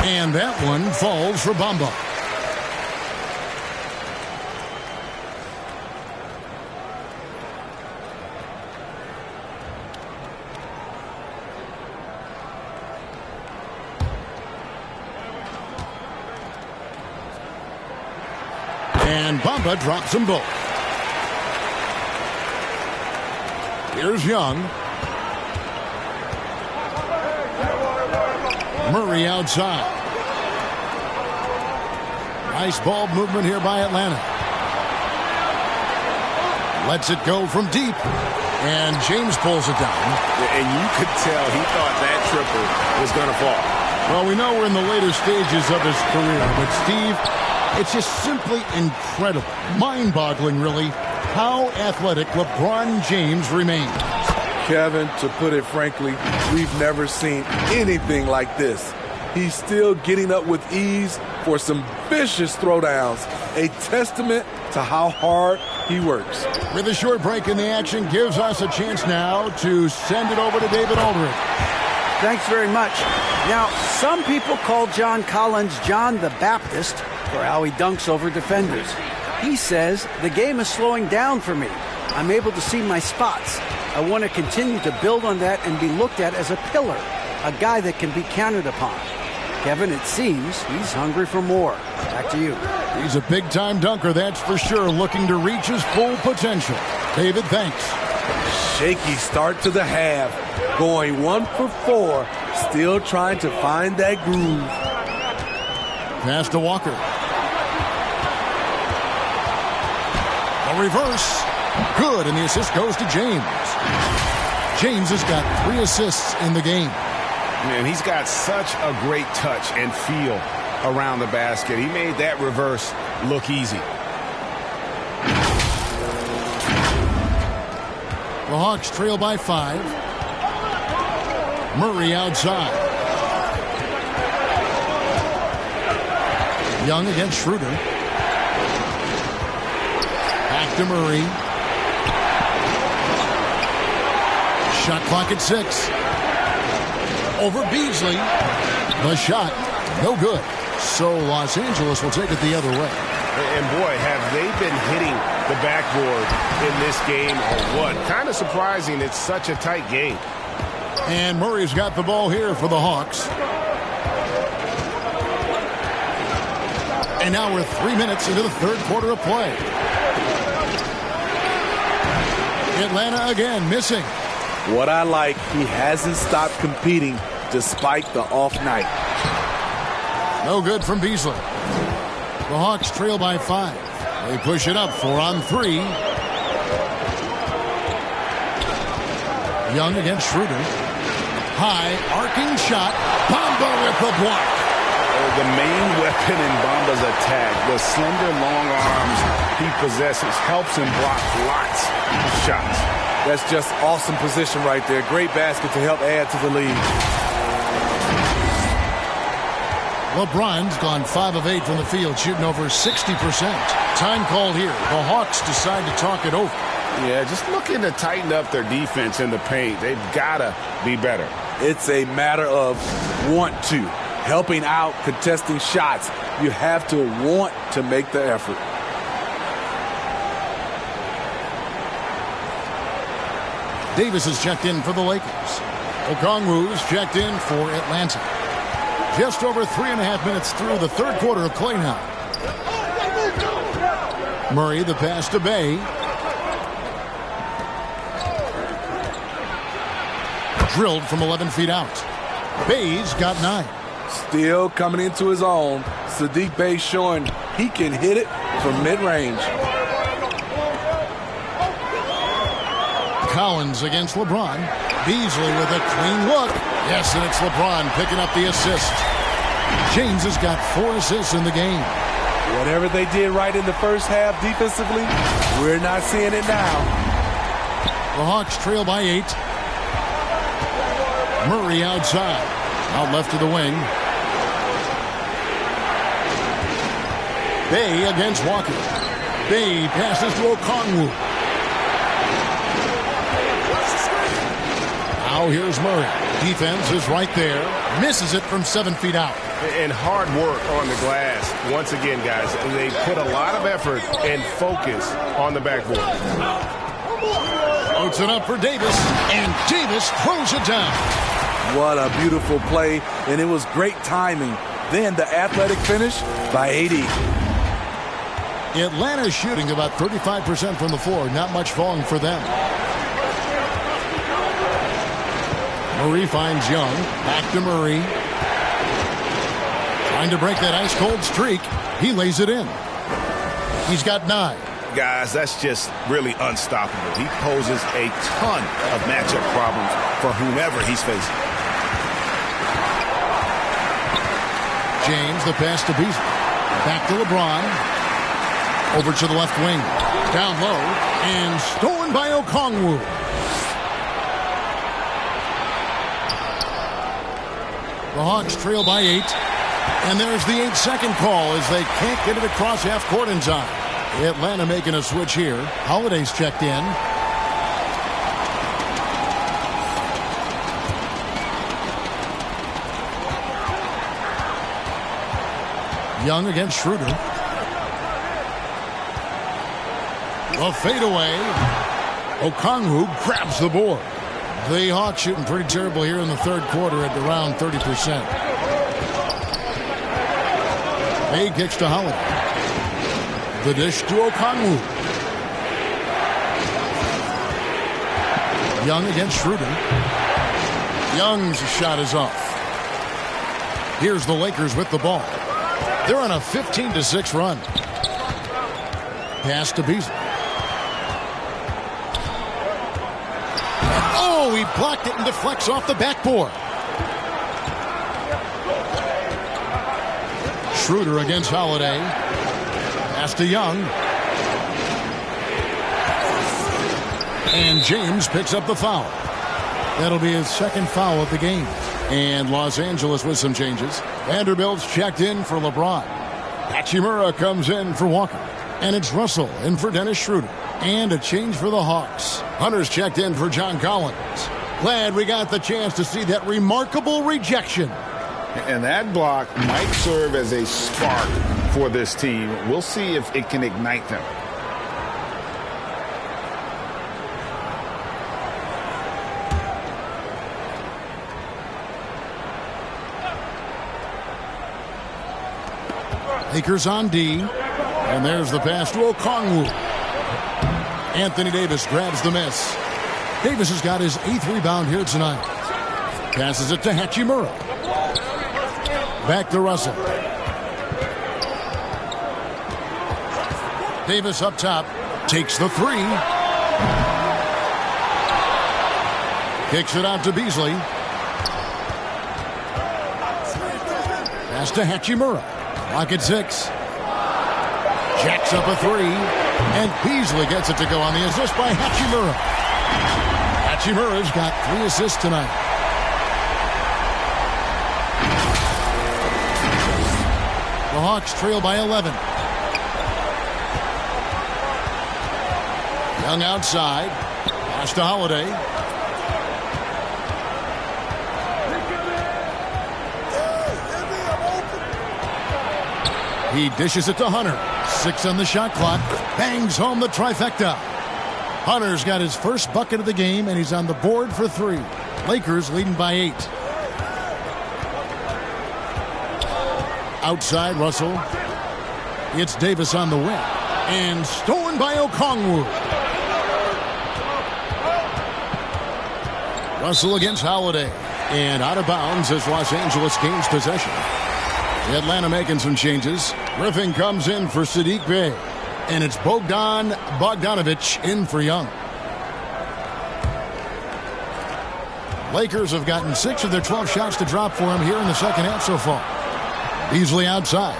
And that one falls for Bamba. And Bamba drops them both. Here's Young. Murray outside. Nice ball movement here by Atlanta. Lets it go from deep. And James pulls it down. And you could tell he thought that triple was going to fall. Well, we know we're in the later stages of his career, but Steve, it's just simply incredible, mind-boggling really, how athletic LeBron James remains. Kevin, to put it frankly, we've never seen anything like this. He's still getting up with ease for some vicious throwdowns, a testament to how hard he works. With a short break in the action, gives us a chance now to send it over to David Aldridge. Thanks very much. Now, some people call John Collins John the Baptist for how he dunks over defenders. He says, the game is slowing down for me. I'm able to see my spots. I want to continue to build on that and be looked at as a pillar, a guy that can be counted upon. Kevin, it seems he's hungry for more. Back to you. He's a big-time dunker, that's for sure, looking to reach his full potential. David, thanks. Shaky start to the half, going 1 for 4, still trying to find that groove. Pass to Walker. A reverse. Good, and the assist goes to James. James has got 3 assists in the game. Man, he's got such a great touch and feel around the basket. He made that reverse look easy. The Hawks trail by 5. Murray outside. Young against Schroeder. Back to Murray. Shot clock at 6. Over Beasley. The shot, no good. So Los Angeles will take it the other way. And boy, have they been hitting the backboard in this game or what? Kind of surprising it's such a tight game. And Murray's got the ball here for the Hawks. And now we're 3 minutes into the third quarter of play. Atlanta again missing. What I like, he hasn't stopped competing despite the off night. No good from Beasley. The Hawks trail by 5. They push it up 4 on 3. Young against Schroeder. High, arcing shot. Bamba with the block. The main weapon in Bamba's attack, the slender, long arms he possesses, helps him block lots of shots. That's just awesome position right there. Great basket to help add to the lead. LeBron's gone 5 of 8 from the field, shooting over 60%. Time called here. The Hawks decide to talk it over. Yeah, just looking to tighten up their defense in the paint. They've got to be better. It's a matter of want to. Helping out, contesting shots. You have to want to make the effort. Davis is checked in for the Lakers. Okongwu's checked in for Atlanta. Just over 3.5 minutes through the third quarter of play now. Murray, the pass to Bay. Drilled from 11 feet out. Bay's got 9. Still coming into his own. Saddiq Bey showing he can hit it from mid-range. Collins against LeBron. Beasley with a clean look. Yes, and it's LeBron picking up the assist. James has got 4 assists in the game. Whatever they did right in the first half defensively, we're not seeing it now. The Hawks trail by 8. Murray outside. Out left to the wing. Bay against Walker. Bay passes to Okongwu. Now here's Murray. Defense is right there. Misses it from 7 feet out. And hard work on the glass. Once again, guys, they put a lot of effort and focus on the backboard. Floats it up for Davis, and Davis throws it down. What a beautiful play, and it was great timing. Then the athletic finish by AD. Atlanta shooting about 35% from the floor. Not much falling for them. Murray finds Young. Back to Murray. Trying to break that ice-cold streak. He lays it in. He's got 9. Guys, that's just really unstoppable. He poses a ton of matchup problems for whomever he's facing. James, the pass to Beasley. Back to LeBron. Over to the left wing. Down low. And stolen by Okongwu. The Hawks trail by 8. And there's the 8-second call as they can't get it across half court in time. Atlanta making a switch here. Holiday's checked in. Young against Schroeder. A fadeaway. Okongwu grabs the board. The Hawks shooting pretty terrible here in the third quarter at around 30%. Bay kicks to Holiday. The dish to Okongwu. Young against Schroeder. Young's shot is off. Here's the Lakers with the ball. They're on a 15-6 run. Pass to Beasley. Oh, he blocked it and deflects off the backboard. Schroeder against Holiday. Pass to Young. And James picks up the foul. That'll be his second foul of the game. And Los Angeles with some changes. Vanderbilt's checked in for LeBron. Hachimura comes in for Walker. And it's Russell in for Dennis Schroeder. And a change for the Hawks. Hunter's checked in for John Collins. Glad we got the chance to see that remarkable rejection. And that block might serve as a spark for this team. We'll see if it can ignite them. Lakers on D. And there's the pass to Okongwu. Anthony Davis grabs the miss. Davis has got his 8th rebound here tonight. Passes it to Hachimura. Back to Russell. Davis up top. Takes the 3. Kicks it out to Beasley. Pass to Hachimura. Lock at 6. Jacks up a 3. And Beasley gets it to go on the assist by Hachimura. Hachimura's got 3 assists tonight. The Hawks trail by 11. Young outside. Pass to Holiday. He dishes it to Hunter. 6 on the shot clock. Bangs home the trifecta. Hunter's got his first bucket of the game, and he's on the board for 3. Lakers leading by 8. Outside Russell. It's Davis on the wing. And stolen by Okongwu. Russell against Holiday. And out of bounds as Los Angeles gains possession. The Atlanta making some changes. Griffin comes in for Saddiq Bey. And it's Bogdan Bogdanovic in for Young. Lakers have gotten 6 of their 12 shots to drop for him here in the second half so far. Beasley outside.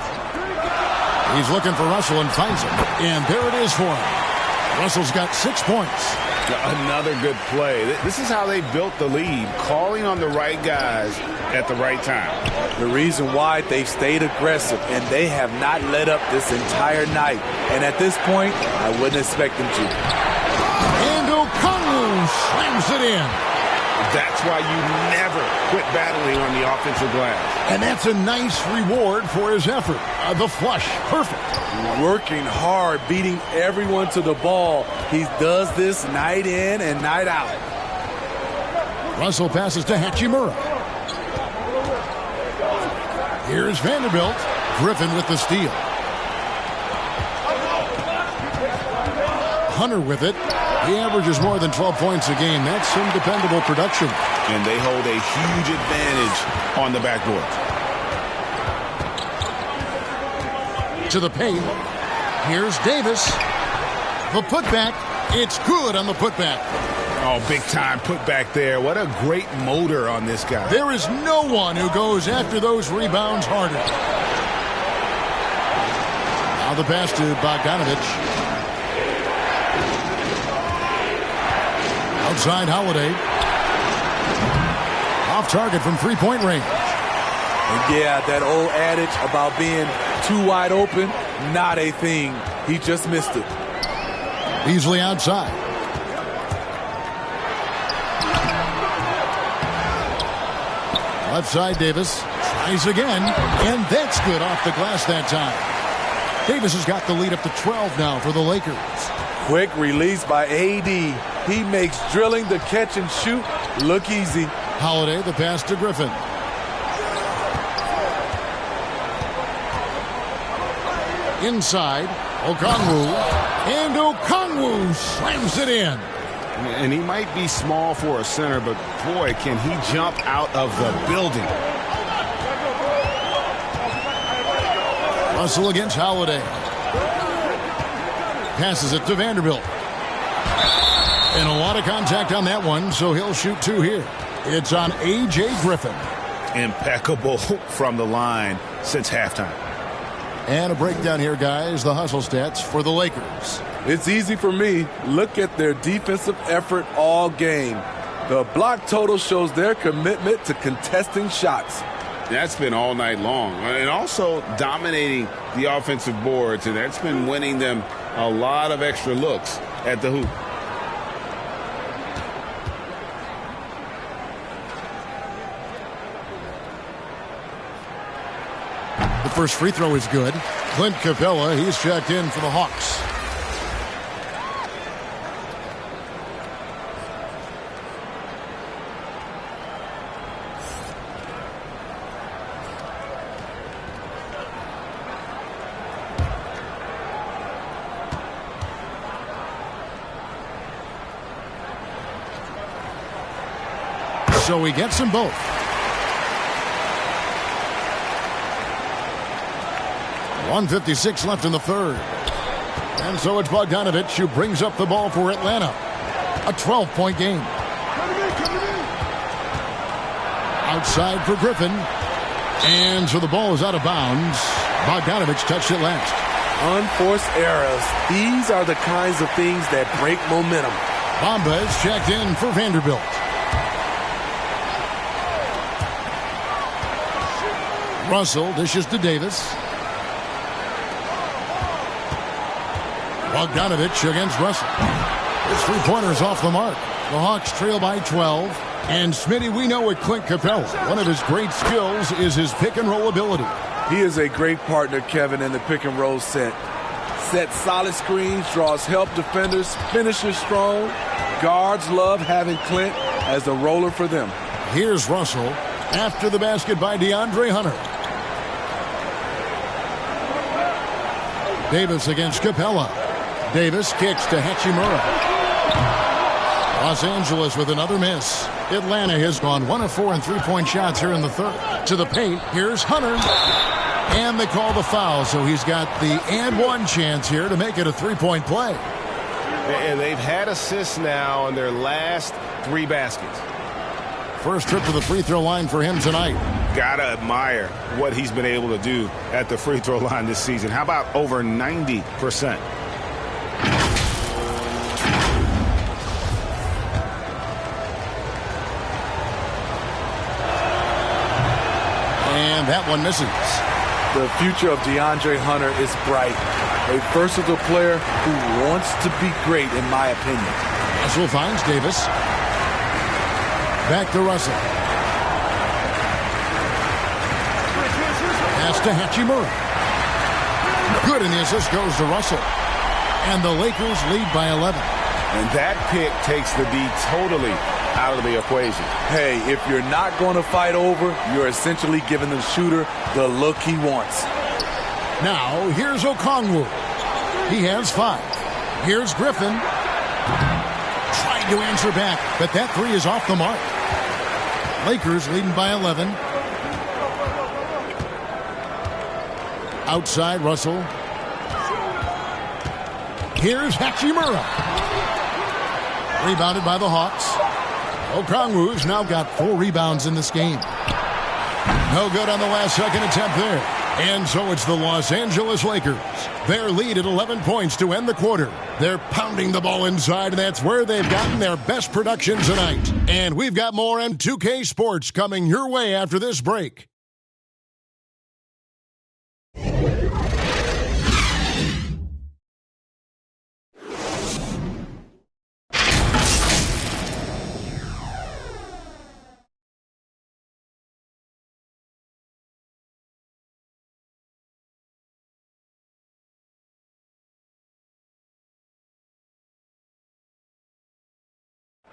He's looking for Russell and finds him. And there it is for him. Russell's got 6 points. Another good play. This is how they built the lead, calling on the right guys at the right time. The reason why they've stayed aggressive, and they have not let up this entire night. And at this point, I wouldn't expect them to. And Okongwu slams it in. That's why you never quit battling on the offensive glass. And that's a nice reward for his effort. The flush, perfect. Working hard, beating everyone to the ball. He does this night in and night out. Russell passes to Hachimura. Here's Vanderbilt. Griffin with the steal. Hunter with it. He averages more than 12 points a game. That's some dependable production. And they hold a huge advantage on the backboard. To the paint. Here's Davis. The putback. It's good on the putback. Oh, big time putback there. What a great motor on this guy. There is no one who goes after those rebounds harder. Now the pass to Bogdanovic. Outside Holiday. Off target from 3-point range. And yeah, that old adage about being too wide open, not a thing. He just missed it. Beasley outside. Left side Davis. Tries again. And that's good off the glass that time. Davis has got the lead up to 12 now for the Lakers. Quick release by AD. He makes drilling the catch and shoot look easy. Holiday, the pass to Griffin. Inside, Okongwu. And Okongwu slams it in. And he might be small for a center, but boy, can he jump out of the building. Russell against Holiday. Passes it to Vanderbilt. And a lot of contact on that one, so he'll shoot 2 here. It's on A.J. Griffin. Impeccable from the line since halftime. And a breakdown here, guys. The hustle stats for the Lakers. It's easy for me. Look at their defensive effort all game. The block total shows their commitment to contesting shots. That's been all night long. And also dominating the offensive boards. And that's been winning them a lot of extra looks at the hoop. The first free throw is good. Clint Capella, he's checked in for the Hawks. So he gets them both. .156 left in the third. And so it's Bogdanovic who brings up the ball for Atlanta. A 12-point game. Outside for Griffin. And so the ball is out of bounds. Bogdanovic touched it last. Unforced errors. These are the kinds of things that break momentum. Bamba is checked in for Vanderbilt. Russell dishes to Davis. Bogdanovic against Russell. His three-pointer's off the mark. The Hawks trail by 12. And Smitty, we know with Clint Capella, one of his great skills is his pick-and-roll ability. He is a great partner, Kevin, in the pick-and-roll set. Sets solid screens, draws help defenders, finishes strong. Guards love having Clint as the roller for them. Here's Russell after the basket by DeAndre Hunter. Davis against Capella. Davis kicks to Hachimura. Los Angeles with another miss. Atlanta has gone 1 of 4 in three-point shots here in the third. To the paint, here's Hunter. And they call the foul, so he's got the and one chance here to make it a three-point play. And they've had assists now in their last 3 baskets. First trip to the free throw line for him tonight. Gotta admire what he's been able to do at the free throw line this season. How about over 90%? And that one misses. The future of DeAndre Hunter is bright. A versatile player who wants to be great, in my opinion. Russell finds Davis. Back to Russell. Pass to Hachimura. Good, and the assist goes to Russell. And the Lakers lead by 11. And that pick takes the D totally out of the equation. Hey, if you're not going to fight over, you're essentially giving the shooter the look he wants. Now, here's Okongwu. He has 5. Here's Griffin. Trying to answer back, but that 3 is off the mark. Lakers leading by 11. Outside, Russell. Here's Hachimura. Rebounded by the Hawks. Okongwu's now got 4 rebounds in this game. No good on the last second attempt there. And so it's the Los Angeles Lakers. Their lead at 11 points to end the quarter. They're pounding the ball inside, and that's where they've gotten their best production tonight. And we've got more on 2K Sports coming your way after this break.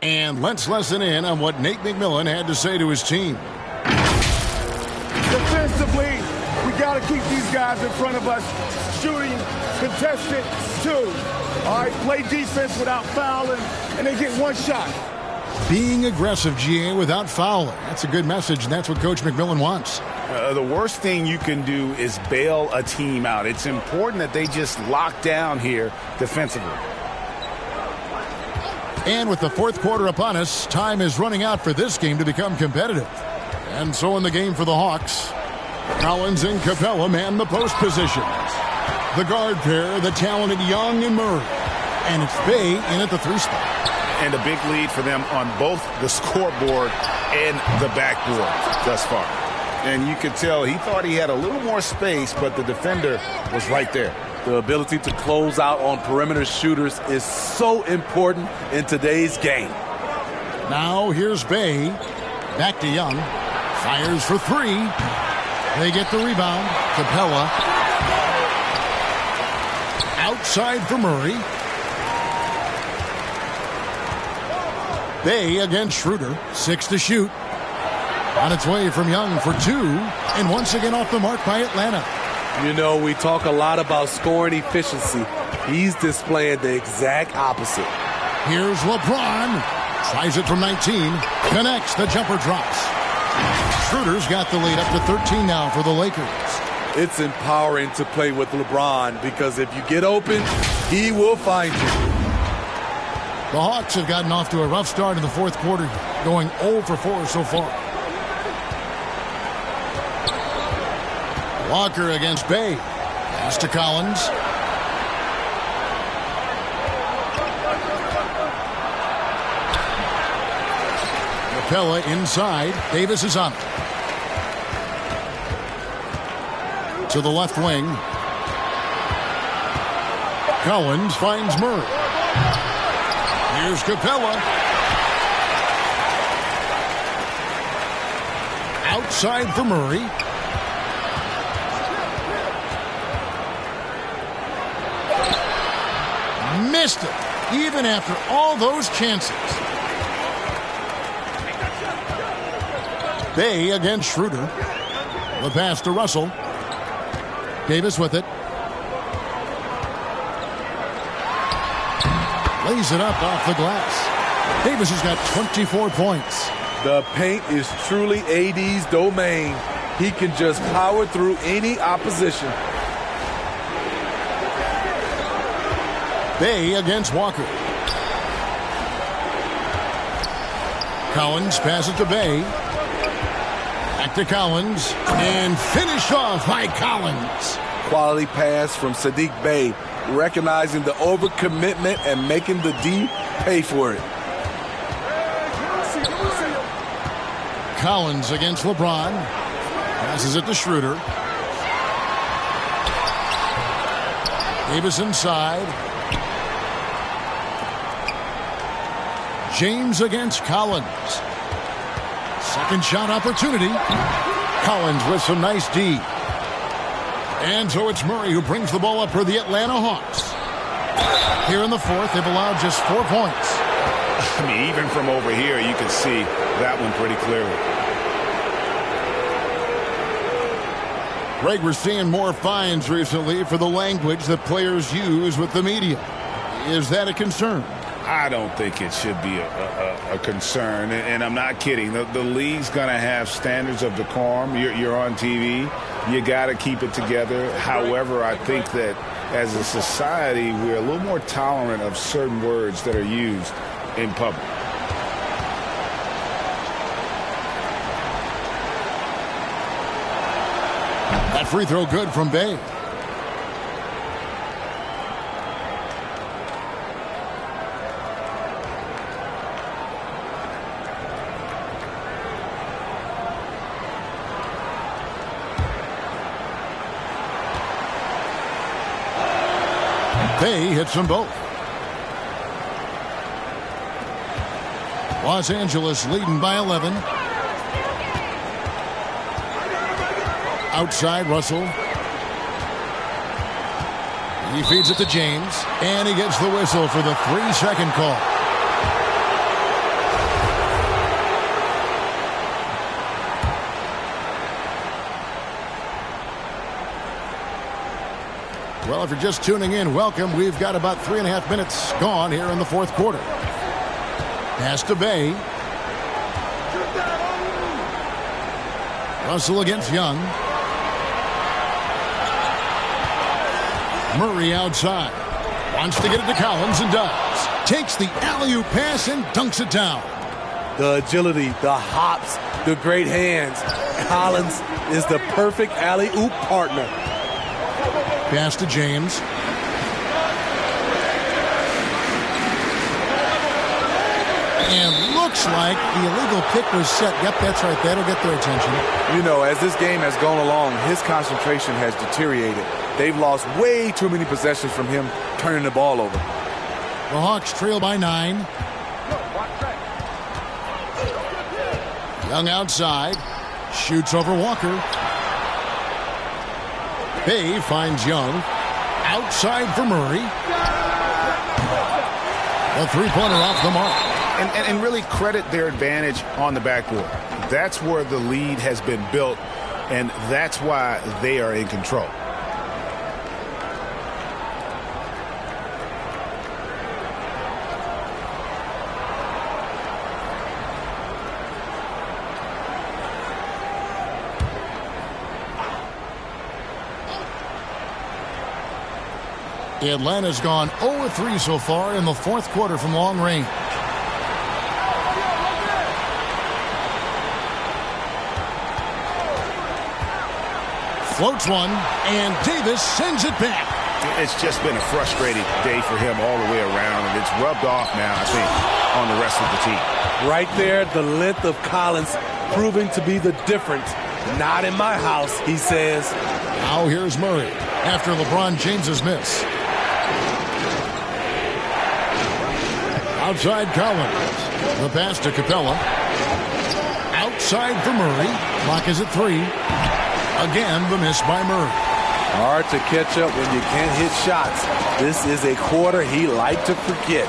And let's listen in on what Nate McMillan had to say to his team. Defensively, we got to keep these guys in front of us shooting contested 2. All right, play defense without fouling, and they get 1 shot. Being aggressive, GA, without fouling. That's a good message, and that's what Coach McMillan wants. The worst thing you can do is bail a team out. It's important that they just lock down here defensively. And with the fourth quarter upon us, time is running out for this game to become competitive. And so in the game for the Hawks, Collins and Capella man the post positions. The guard pair, the talented Young and Murray. And it's Bay in at the 3 spot. And a big lead for them on both the scoreboard and the backboard thus far. And you could tell he thought he had a little more space, but the defender was right there. The ability to close out on perimeter shooters is so important in today's game. Now here's Bay. Back to Young. Fires for 3. They get the rebound. Capella. Outside for Murray. Bay against Schroeder. 6 to shoot. On its way from Young for 2. And once again off the mark by Atlanta. You know, we talk a lot about scoring efficiency. He's displaying the exact opposite. Here's LeBron. Tries it from 19. Connects. The jumper drops. Schroeder's got the lead up to 13 now for the Lakers. It's empowering to play with LeBron because if you get open, he will find you. The Hawks have gotten off to a rough start in the fourth quarter, going 0 for 4 so far. Walker against Bay. Pass to Collins. Capella inside. Davis is on it. To the left wing. Collins finds Murray. Here's Capella. Outside for Murray. Missed it, even after all those chances. Bay against Schroeder. The pass to Russell. Davis with it. Lays it up off the glass. Davis has got 24 points. The paint is truly AD's domain. He can just power through any opposition. Bay against Walker. Collins passes to Bay. Back to Collins. And finished off by Collins. Quality pass from Sadiq Bey, recognizing the overcommitment and making the D pay for it. Collins against LeBron. Passes it to Schroeder. Davis inside. James against Collins. Second shot opportunity. Collins with some nice D. And so it's Murray who brings the ball up for the Atlanta Hawks. Here in the fourth, they've allowed just 4 points. I mean, even from over here, you can see that one pretty clearly. Greg, we're seeing more fines recently for the language that players use with the media. Is that a concern? I don't think it should be a concern, and I'm not kidding. The league's going to have standards of decorum. You're on TV. You got to keep it together. However, I think that as a society, we're a little more tolerant of certain words that are used in public. That free throw good from Bay. Bay hits them both. Los Angeles leading by 11. Outside, Russell. He feeds it to James, and he gets the whistle for the 3-second call. Well, if you're just tuning in, welcome. We've got about 3.5 minutes gone here in the fourth quarter. Pass to Bay. Russell against Young. Murray outside. Wants to get it to Collins and does. Takes the alley-oop pass and dunks it down. The agility, the hops, the great hands. Collins is the perfect alley-oop partner. Pass to James. And looks like the illegal pick was set. Yep, that's right. That'll get their attention. You know, as this game has gone along, his concentration has deteriorated. They've lost way too many possessions from him turning the ball over. The Hawks trail by 9. Young outside. Shoots over Walker. Bay finds Young. Outside for Murray. A three-pointer off the mark. And really credit their advantage on the backboard. That's where the lead has been built, and that's why they are in control. Atlanta's gone 0-3 so far in the fourth quarter from long range. Floats one, and Davis sends it back. It's just been a frustrating day for him all the way around, and it's rubbed off now, I think, on the rest of the team. Right there, the length of Collins proving to be the difference. Not in my house, he says. Now here's Murray after LeBron James's miss. Outside Collins. The pass to Capella. Outside for Murray. Clock is at 3. Again, the miss by Murray. Hard to catch up when you can't hit shots. This is a quarter he liked to forget.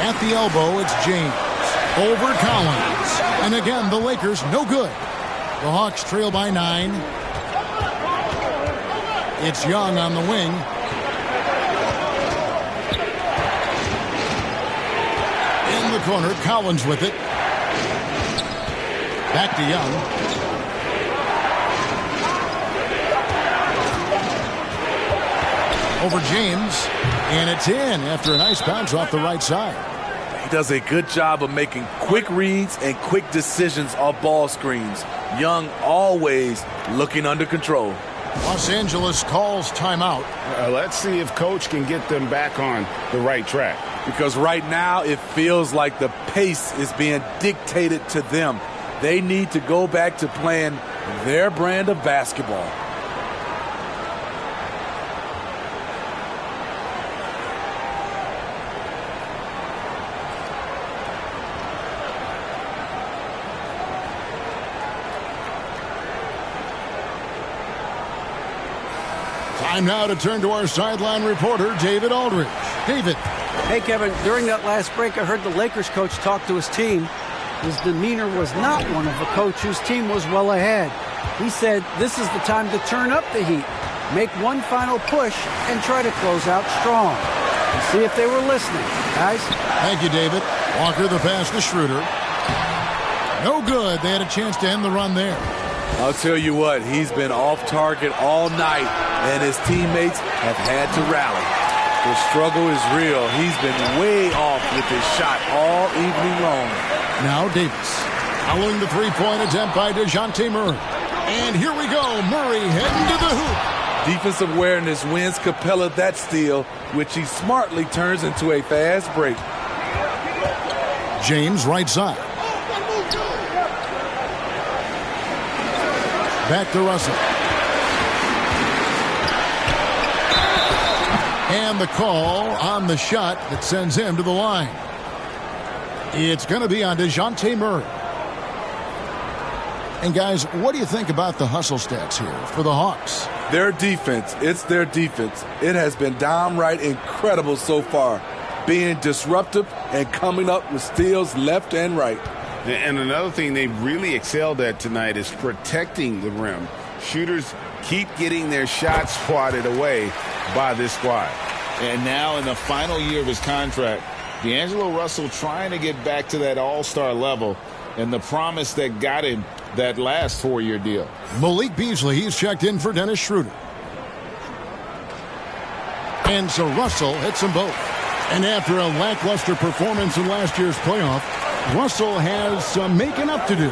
At the elbow, it's James. Over Collins. And again, the Lakers no good. The Hawks trail by 9. It's Young on the wing. In the corner, Collins with it. Back to Young. Over James. And it's in after a nice bounce off the right side. He does a good job of making quick reads and quick decisions off ball screens. Young always looking under control. Los Angeles calls timeout. Let's see if Coach can get them back on the right track. Because right now it feels like the pace is being dictated to them. They need to go back to playing their brand of basketball. Time now to turn to our sideline reporter, David Aldridge. David. Hey, Kevin, during that last break, I heard the Lakers coach talk to his team. His demeanor was not one of a coach whose team was well ahead. He said this is the time to turn up the heat, make one final push, and try to close out strong. And see if they were listening, guys. Thank you, David. Walker, the pass to Schroeder. No good. They had a chance to end the run there. I'll tell you what, he's been off target all night, and his teammates have had to rally. The struggle is real. He's been way off with his shot all evening long. Now Davis. Following the three-point attempt by DeJounte Murray. And here we go. Murray heading to the hoop. Defensive awareness wins Capella that steal, which he smartly turns into a fast break. James right side. Back to Russell. And the call on the shot that sends him to the line. It's going to be on DeJounte Murray. And guys, what do you think about the hustle stats here for the Hawks? Their defense, it's their defense. It has been downright incredible so far, being disruptive and coming up with steals left and right. And another thing they really excelled at tonight is protecting the rim. Shooters keep getting their shots swatted away by this squad. And now in the final year of his contract, D'Angelo Russell trying to get back to that all-star level and the promise that got him that last 4-year deal. Malik Beasley, he's checked in for Dennis Schroeder. And so Russell hits them both. And after a lackluster performance in last year's playoff, Russell has some making up to do.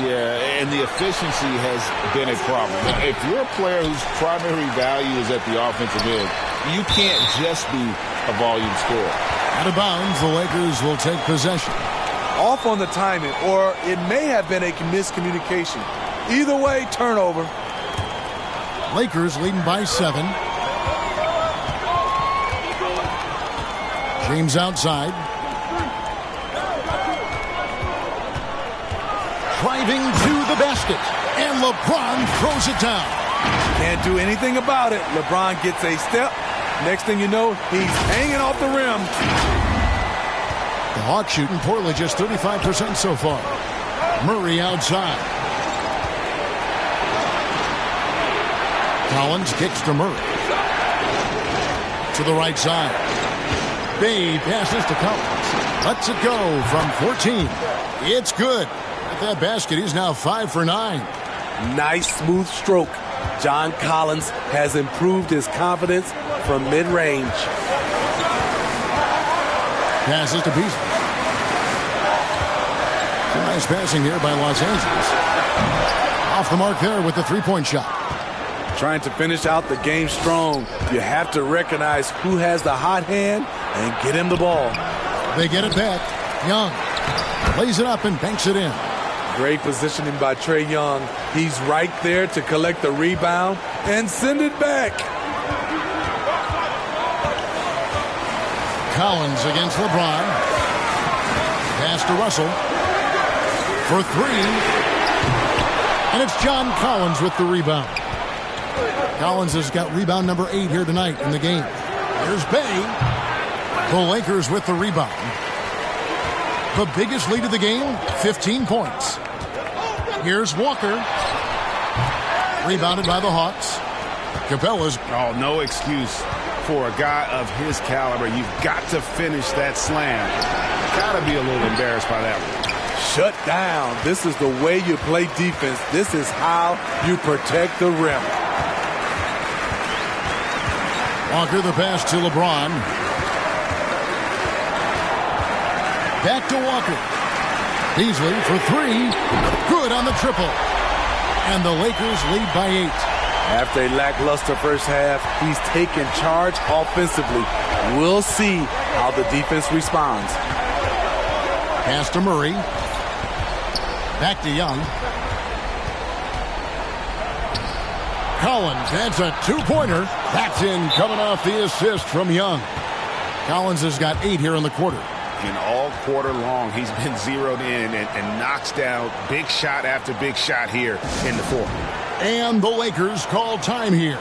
Yeah, and the efficiency has been a problem. If you're a player whose primary value is at the offensive end, you can't just be a volume scorer. Out of bounds, the Lakers will take possession. Off on the timing, or it may have been a miscommunication. Either way, turnover. Lakers leading by 7. James outside. Driving to the basket. And LeBron throws it down. Can't do anything about it. LeBron gets a step. Next thing you know, he's hanging off the rim. The Hawks shooting poorly, just 35% so far. Murray outside. Collins kicks to Murray. To the right side. Bay passes to Collins. Lets it go from 14. It's good. At that basket, he's now 5 for 9. Nice smooth stroke. John Collins has improved his confidence from mid-range. Passes to Beasley. Nice passing here by Los Angeles. Off the mark there with the three-point shot. Trying to finish out the game strong. You have to recognize who has the hot hand and get him the ball. They get it back. Young lays it up and banks it in. Great positioning by Trae Young. He's right there to collect the rebound and send it back. Collins against LeBron. Pass to Russell. For 3. And it's John Collins with the rebound. Collins has got rebound number 8 here tonight in the game. Here's Bay. The Lakers with the rebound. The biggest lead of the game, 15 points. Here's Walker. Rebounded by the Hawks. Capella's. Oh, no excuse for a guy of his caliber. You've got to finish that slam. Got to be a little embarrassed by that one. Shut down. This is the way you play defense. This is how you protect the rim. Walker the pass to LeBron. Back to Walker. Beasley for 3. Good on the triple. And the Lakers lead by 8. After a lackluster first half, he's taken charge offensively. We'll see how the defense responds. Pass to Murray. Back to Young. Collins adds a 2-pointer. That's in, coming off the assist from Young. Collins has got 8 here in the quarter. And all quarter long, he's been zeroed in and knocks down big shot after big shot here in the fourth. And the Lakers call time here.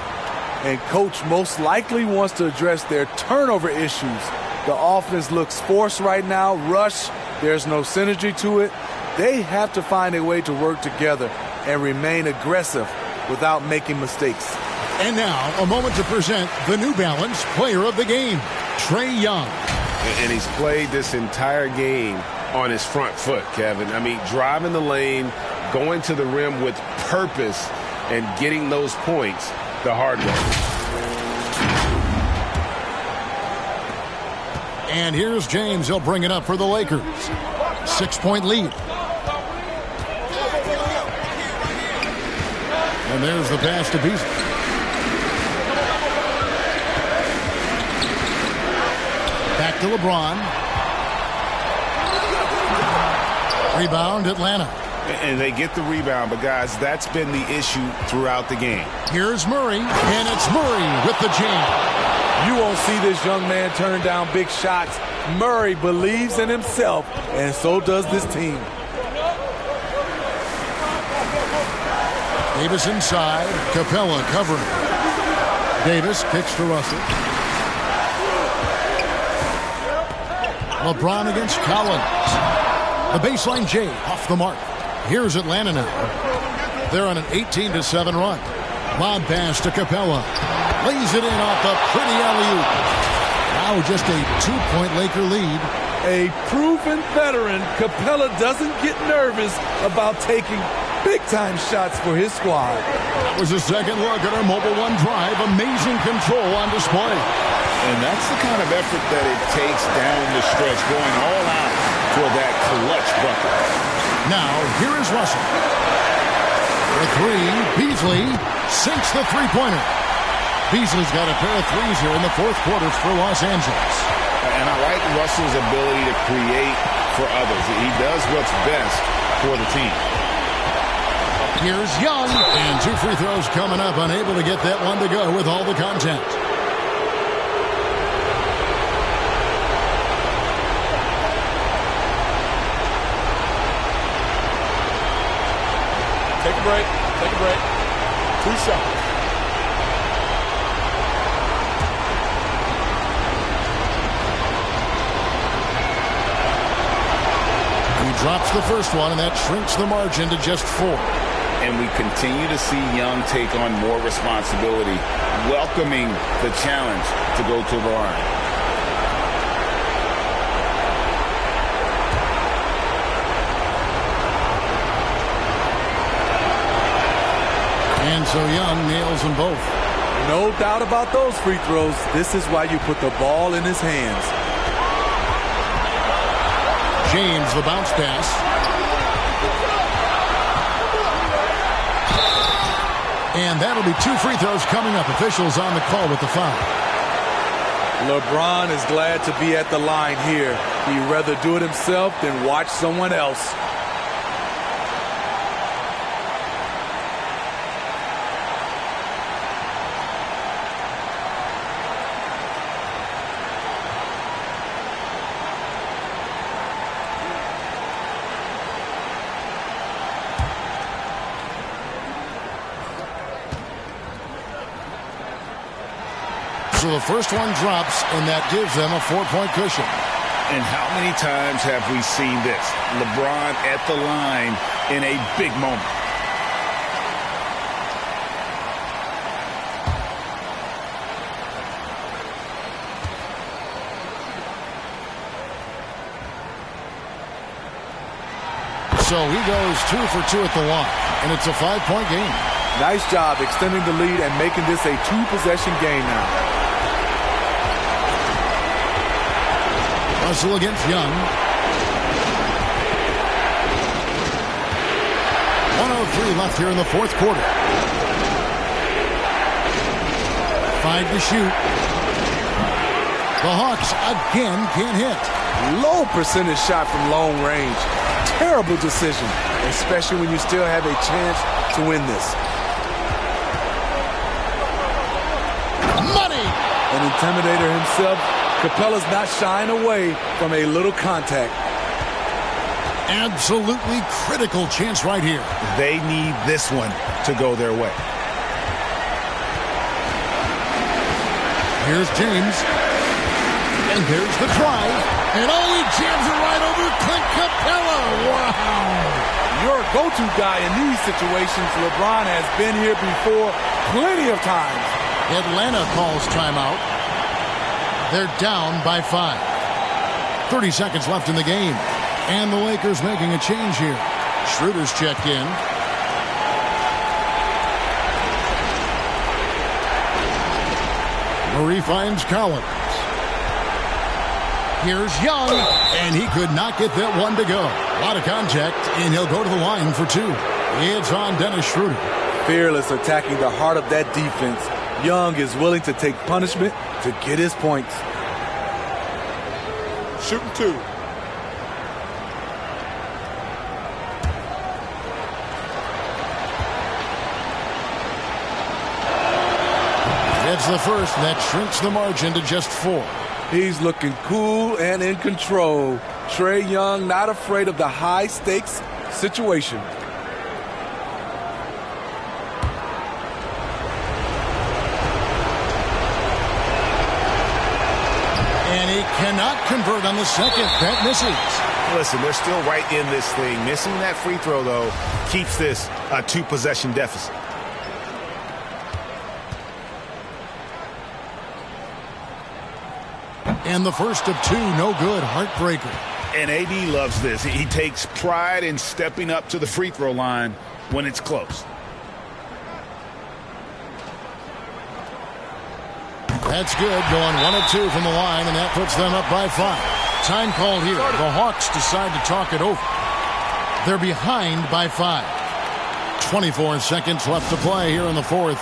And Coach most likely wants to address their turnover issues. The offense looks forced right now, rush. There's no synergy to it. They have to find a way to work together and remain aggressive without making mistakes. And now, a moment to present the New Balance Player of the Game, Trae Young. And he's played this entire game on his front foot, Kevin. I mean, driving the lane, going to the rim with purpose, and getting those points the hard way. And here's James. He'll bring it up for the Lakers. 6-point lead. And there's the pass to Beasley. Back to LeBron. Rebound, Atlanta. And they get the rebound, but guys, that's been the issue throughout the game. Here's Murray, and it's Murray with the jam. You won't see this young man turn down big shots. Murray believes in himself, and so does this team. Davis inside, Capella covering. Davis kicks to Russell. LeBron against Collins. The baseline J off the mark. Here's Atlanta now. They're on an 18-7 run. Lob pass to Capella. Lays it in off the pretty alley-oop. Now just a 2-point Laker lead. A proven veteran, Capella doesn't get nervous about taking big-time shots for his squad. That was a second look at our Mobile One drive. Amazing control on display. And that's the kind of effort that it takes down the stretch, going all out for that clutch bucket. Now, here is Russell. The three, Beasley sinks the three-pointer. Beasley's got a pair of threes here in the fourth quarter for Los Angeles. And I like Russell's ability to create for others. He does what's best for the team. Here's Young, and 2 free throws coming up, unable to get that one to go with all the contact. Take a break. Take a break. 2 shots. He drops the first one, and that shrinks the margin to just 4. And we continue to see Young take on more responsibility, welcoming the challenge to go to the line. And so Young nails them both. No doubt about those free throws. This is why you put the ball in his hands. James, the bounce pass. And that'll be 2 free throws coming up. Officials on the call with the foul. LeBron is glad to be at the line here. He'd rather do it himself than watch someone else. So the first one drops, and that gives them a 4-point cushion. And how many times have we seen this? LeBron at the line in a big moment. So he goes 2 for 2 at the line, and it's a 5-point game. Nice job extending the lead and making this a 2-possession game now. Russell against Young. 1:03 left here in the fourth quarter. 5 to shoot. The Hawks again can't hit. Low percentage shot from long range. Terrible decision, especially when you still have a chance to win this. Money! An intimidator himself, Capella's not shying away from a little contact. Absolutely critical chance right here. They need this one to go their way. Here's James. And there's the try. And he jams it right over Clint Capella. Wow. Your go-to guy in these situations. LeBron has been here before plenty of times. Atlanta calls timeout. They're down by 5. 30 seconds left in the game. And the Lakers making a change here. Schroeder's checked in. Murray finds Collins. Here's Young, and he could not get that one to go. A lot of contact, and he'll go to the line for 2. It's on Dennis Schroeder. Fearless attacking the heart of that defense. Young is willing to take punishment to get his points. Shooting 2. That's the first, and that shrinks the margin to just 4. He's looking cool and in control. Trae Young not afraid of the high-stakes situation. And he cannot convert on the second. That misses. Listen, they're still right in this thing. Missing that free throw, though, keeps this a 2-possession deficit. And the first of 2, no good. Heartbreaker. And AD loves this. He takes pride in stepping up to the free throw line when it's close. That's good. Going 1 of 2 from the line, and that puts them up by 5. time called here. The Hawks decide to talk it over. They're behind by 5. 24 seconds left to play here in the fourth.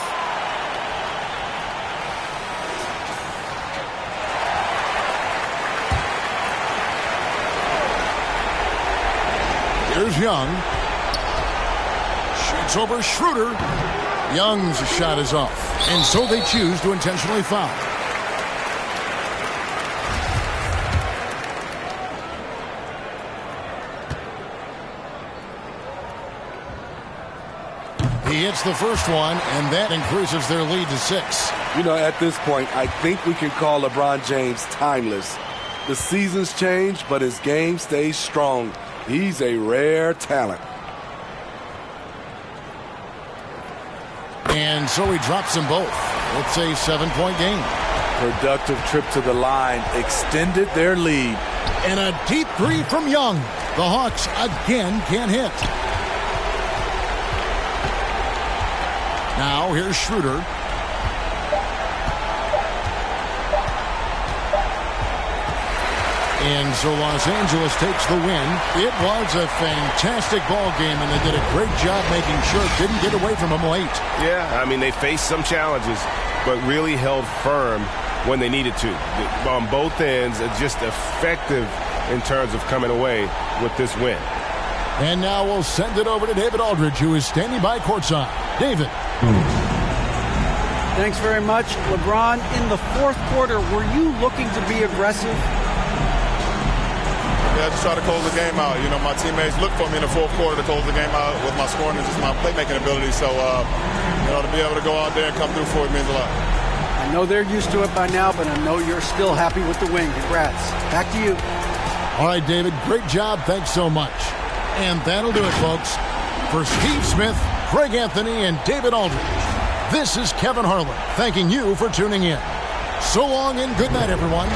Here's Young. Shoots over Schroeder. Young's shot is off, and so they choose to intentionally foul. He hits the first one, and that increases their lead to 6. You know, at this point, I think we can call LeBron James timeless. The seasons change, but his game stays strong. He's a rare talent. And so he drops them both. It's a 7-point game. Productive trip to the line extended their lead. And a deep three from Young. The Hawks again can't hit. Now here's Schroeder. And so Los Angeles takes the win. It was a fantastic ball game, and they did a great job making sure it didn't get away from them late. Yeah, I mean, they faced some challenges, but really held firm when they needed to. On both ends, just effective in terms of coming away with this win. And now we'll send it over to David Aldridge, who is standing by courtside. David. Thanks very much. LeBron, in the fourth quarter, were you looking to be aggressive? Yeah, just try to close the game out. You know, my teammates look for me in the fourth quarter to close the game out with my scoring and just my playmaking ability. So, you know, to be able to go out there and come through for it means a lot. I know they're used to it by now, but I know you're still happy with the win. Congrats. Back to you. All right, David, great job. Thanks so much. And that'll do it, folks. For Steve Smith, Greg Anthony, and David Aldridge, this is Kevin Harlan thanking you for tuning in. So long and good night, everyone.